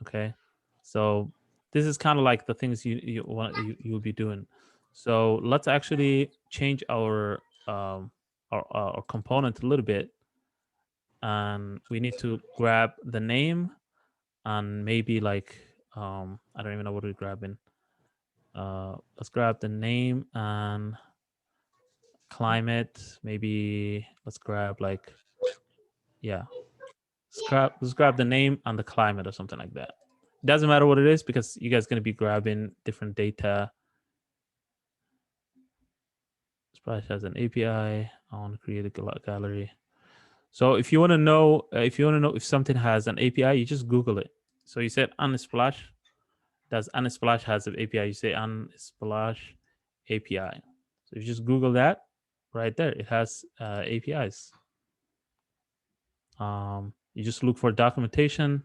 Okay, so this is kind of like the things you will be doing. So let's actually change our component a little bit, and we need to grab the name and maybe like I don't even know what we're grabbing. Let's grab the name and climate. Maybe let's grab like, yeah, let's grab the name and the climate or something like that. It doesn't matter what it is because you guys are going to be grabbing different data. Splash has an API. I want to create a gallery. So if you want to know, if something has an API, you just Google it. So you said Unsplash. Does Unsplash has an API? You say Unsplash API. So you just Google that right there. It has APIs. You just look for documentation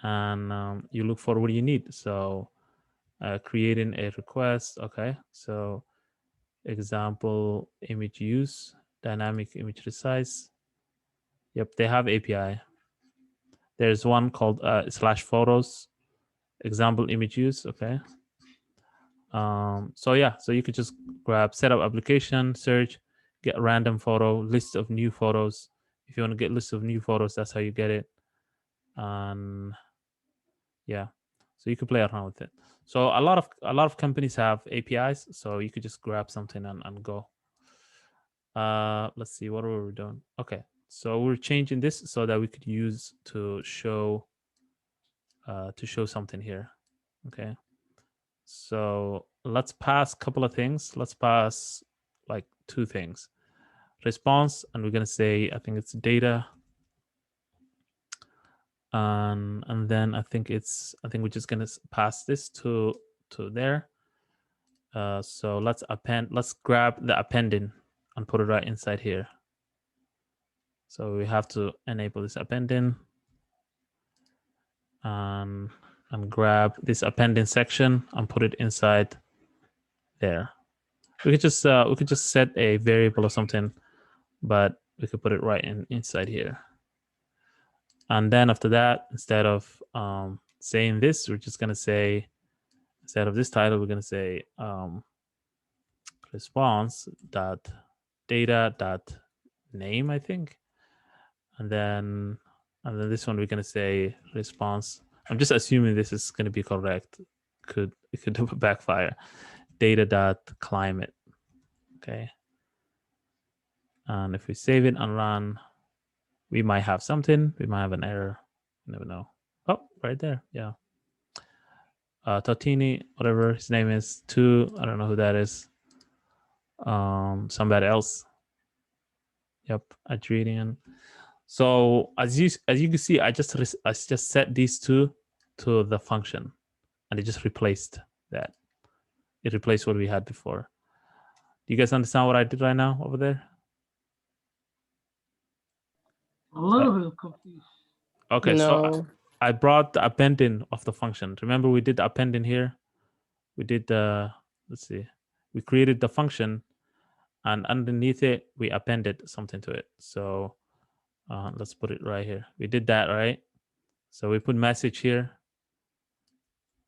and you look for what you need. So creating a request. Okay. So example, image use, dynamic image resize. Yep, they have API. There's one called /photos, example image use. Okay. So yeah, so you could just grab setup application, search, get random photo, list of new photos. If you want to get list of new photos, that's how you get it. And yeah, so you could play around with it. So a lot of companies have APIs, so you could just grab something and go. Let's see, what were we doing? Okay, so we're changing this so that we could use to show something here. Okay, so let's pass a couple of things. Let's pass like two things. Response, and we're gonna say, I think it's data. And then I think we're just gonna pass this to there. So let's grab the appending and put it right inside here. So we have to enable this appending and grab this appending section and put it inside there. We could just set a variable or something, but we could put it right inside here. And then after that, instead of saying this, we're just gonna say, instead of this title, we're gonna say response dot data dot name, I think, and then this one we're gonna say response. I'm just assuming this is gonna be correct. It could backfire. Data dot climate. Okay. And if we save it and run, we might have something. We might have an error. You never know. Oh, right there. Yeah. Totini, whatever his name is, 2. I don't know who that is. Somebody else. Yep, Adrian. So as you can see, I just set these two to the function, and it just replaced that. It replaced what we had before. Do you guys understand what I did right now over there? A little bit confused. Okay, No. so I brought the appending of the function. Remember, we did the appending here. We did the, let's see, we created the function, and underneath it, we appended something to it. So let's put it right here. We did that, right? So we put message here.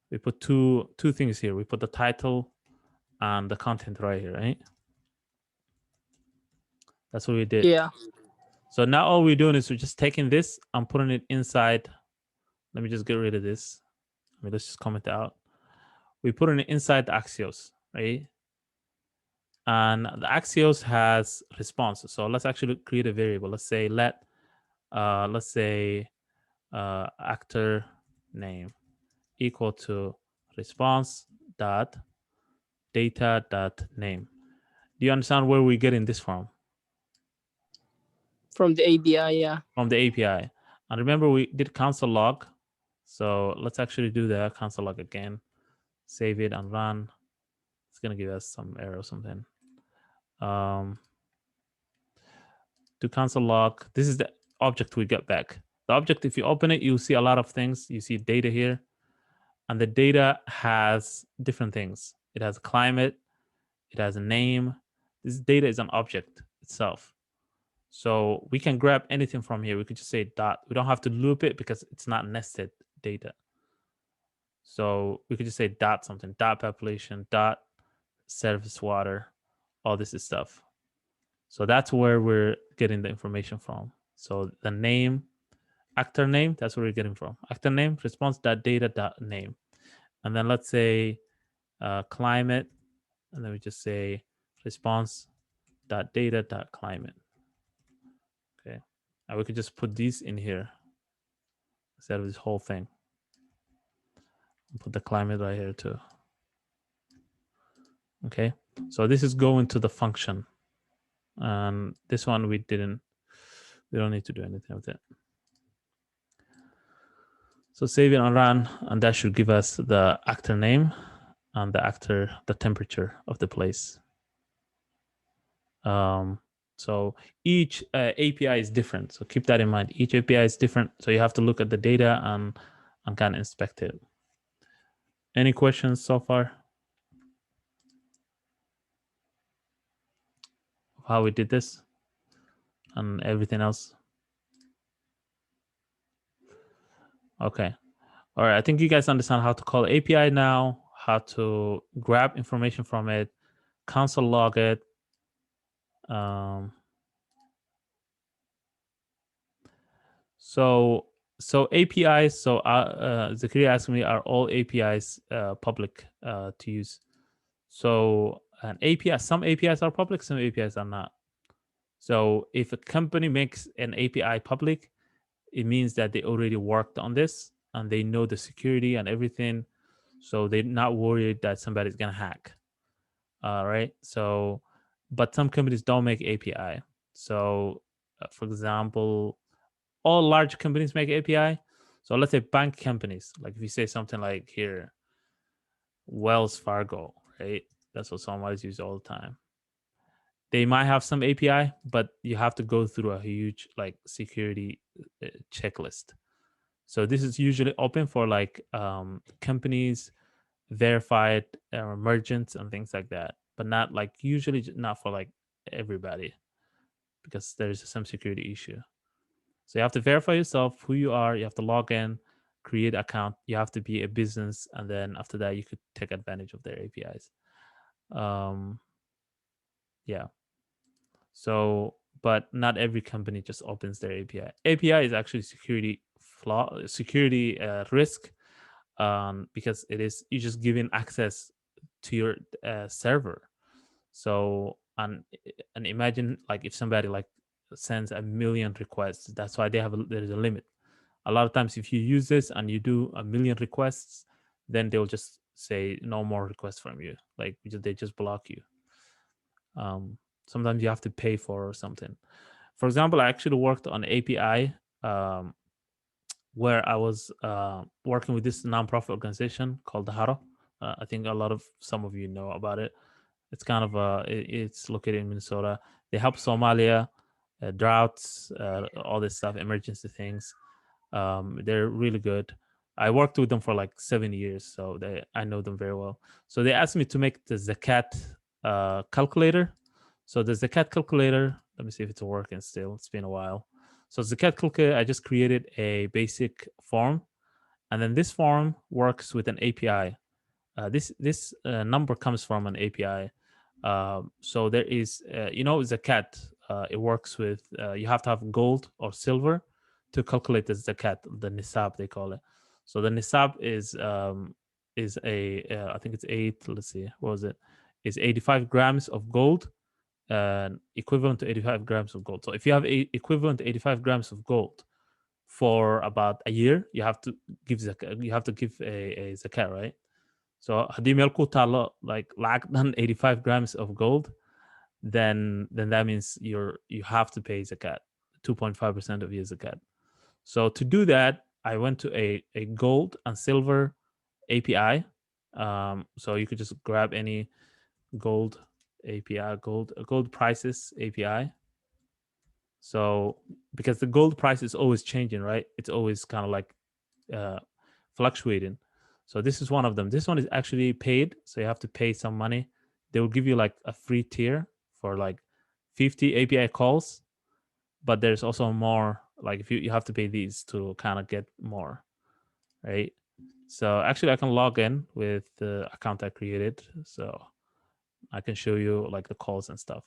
We put two things here. We put the title and the content right here, right? That's what we did. Yeah. So now all we're doing is we're just taking this and putting it inside. Let me just get rid of this. Let's just comment out. We're putting it inside the Axios, right? And the Axios has responses. So let's actually create a variable. Let's say actor name equal to response dot data dot name. Do you understand where we're getting this from? From the API, yeah. From the API. And remember, we did console log. So let's actually do the console log again. Save it and run. It's going to give us some error or something. To console log, this is the object we get back. The object, if you open it, you'll see a lot of things. You see data here. And the data has different things. It has a climate. It has a name. This data is an object itself. So we can grab anything from here. We could just say dot. We don't have to loop it because it's not nested data. So we could just say dot something, dot population, dot surface water, all this is stuff. So that's where we're getting the information from. So the name, actor name, that's where we're getting from. Actor name, response.data.name. And then let's say climate, and then we just say response.data.climate. Okay. And we could just put these in here instead of this whole thing. Put the climate right here too. Okay. So this is going to the function. And this one we don't need to do anything with it. So save it and run, and that should give us the actor name and the temperature of the place. So each API is different. So keep that in mind. Each API is different. So you have to look at the data and kind of inspect it. Any questions so far? Of how we did this and everything else? Okay. All right. I think you guys understand how to call API now, how to grab information from it, console log it. So APIs. So Zakaria asked me, are all APIs public to use? So an API, some APIs are public, some APIs are not. So if a company makes an API public, it means that they already worked on this and they know the security and everything. So they're not worried that somebody's gonna hack. Right. So, but some companies don't make API. So, for example, all large companies make API. So let's say bank companies, like if you say something like here, Wells Fargo, right? That's what somebody's use all the time. They might have some API, but you have to go through a huge like security checklist. So this is usually open for like companies, verified merchants and things like that, but not like usually not for like everybody because there's some security issue. So you have to verify yourself, who you are. You have to log in, create account. You have to be a business, and then after that, you could take advantage of their APIs. Yeah. So, but not every company just opens their API. API is actually security risk, because it is you just giving access to your server. So and imagine like if somebody like sends 1 million requests, that's why there's a limit. A lot of times if you use this and you do 1 million requests, then they'll just say no more requests from you, like they just block you. Sometimes you have to pay for something. For example, I actually worked on API where I was working with this nonprofit organization called the Haro. I think some of you know about it. It's kind of it's located in Minnesota. They help Somalia, droughts, all this stuff, emergency things. They're really good. I worked with them for like 7 years, so I know them very well. So they asked me to make the Zakat calculator. So the Zakat calculator, let me see if it's working still. It's been a while. So Zakat calculator, I just created a basic form, and then this form works with an API. This number comes from an API. So there is, Zakat it works with you have to have gold or silver to calculate the zakat, the nisab they call it. So the nisab is I think it's 8. Let's see, what was it? Is 85 grams of gold, equivalent to 85 grams of gold. So if you have equivalent to 85 grams of gold for about a year, you have to give zakat. You have to give a zakat, right? So haddii meel ku taalo like lacag dhan 85 grams of gold, then that means you have to pay zakat, 2.5% of your zakat. So to do that, I went to a gold and silver API. So you could just grab any gold API, gold prices API. So because the gold price is always changing, right? It's always kind of like fluctuating. So this is one of them. This one is actually paid, so you have to pay some money. They will give you like a free tier for like 50 API calls, but there's also more. Like if you have to pay these to kind of get more, right? So actually, I can log in with the account I created, so I can show you like the calls and stuff.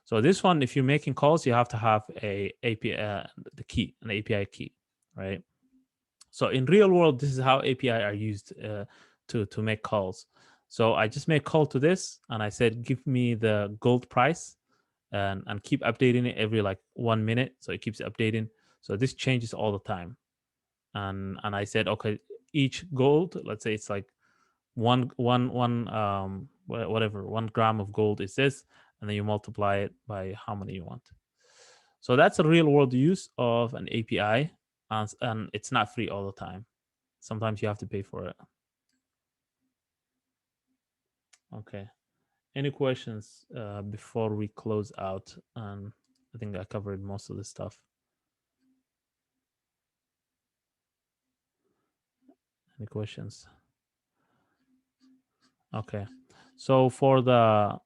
So this one, if you're making calls, you have to have a API, the key, an API key, right? So in real world, this is how API are used to make calls. So I just made call to this, and I said, give me the gold price, and keep updating it every like 1 minute. So it keeps updating. So this changes all the time. And I said, okay, each gold, let's say it's like whatever, 1 gram of gold is this, and then you multiply it by how many you want. So that's a real world use of an API, and it's not free all the time. Sometimes you have to pay for it. Okay. Any questions before we close out? I think I covered most of the stuff. Any questions? Okay. So for the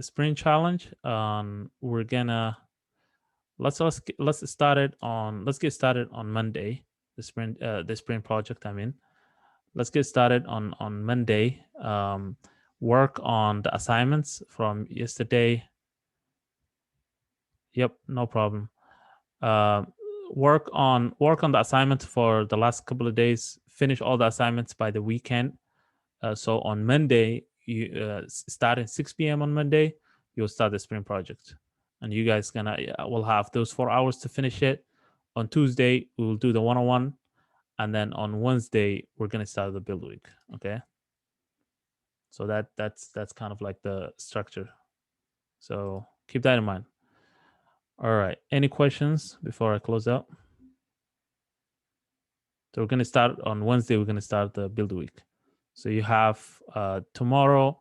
sprint challenge, we're gonna let's get started on Monday. The sprint project I'm in. Let's get started on Monday. Work on the assignments from yesterday. Yep, no problem. Work on the assignment for the last couple of days. Finish all the assignments by the weekend. So on Monday, you start at 6 p.m. on Monday, you'll start the sprint project, and you guys will have those 4 hours to finish it. On Tuesday, we will do the 101, and then on Wednesday, we're gonna start the build week. Okay. So that's kind of like the structure. So keep that in mind. All right. Any questions before I close out? So we're gonna start on Wednesday. We're gonna start the build week. So you have tomorrow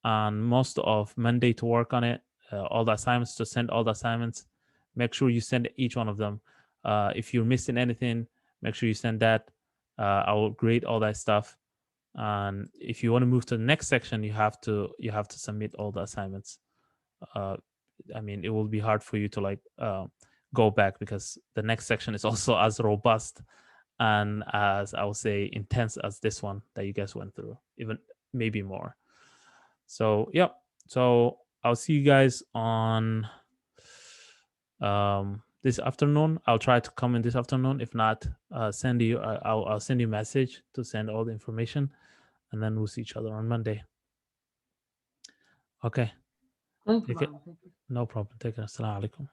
and most of Monday to work on it. All the assignments, to send all the assignments. Make sure you send each one of them. If you're missing anything, make sure you send that. I will grade all that stuff. And if you want to move to the next section, you have to submit all the assignments. I mean, it will be hard for you to like go back, because the next section is also as robust and as, I would say, intense as this one that you guys went through, even maybe more. So yeah, so I'll see you guys on this afternoon. I'll try to come in this afternoon. If not, I'll send you a message to send all the information, and then we'll see each other on Monday. Okay. Thank you. Take it. No problem. Take care. Assalamu alaikum.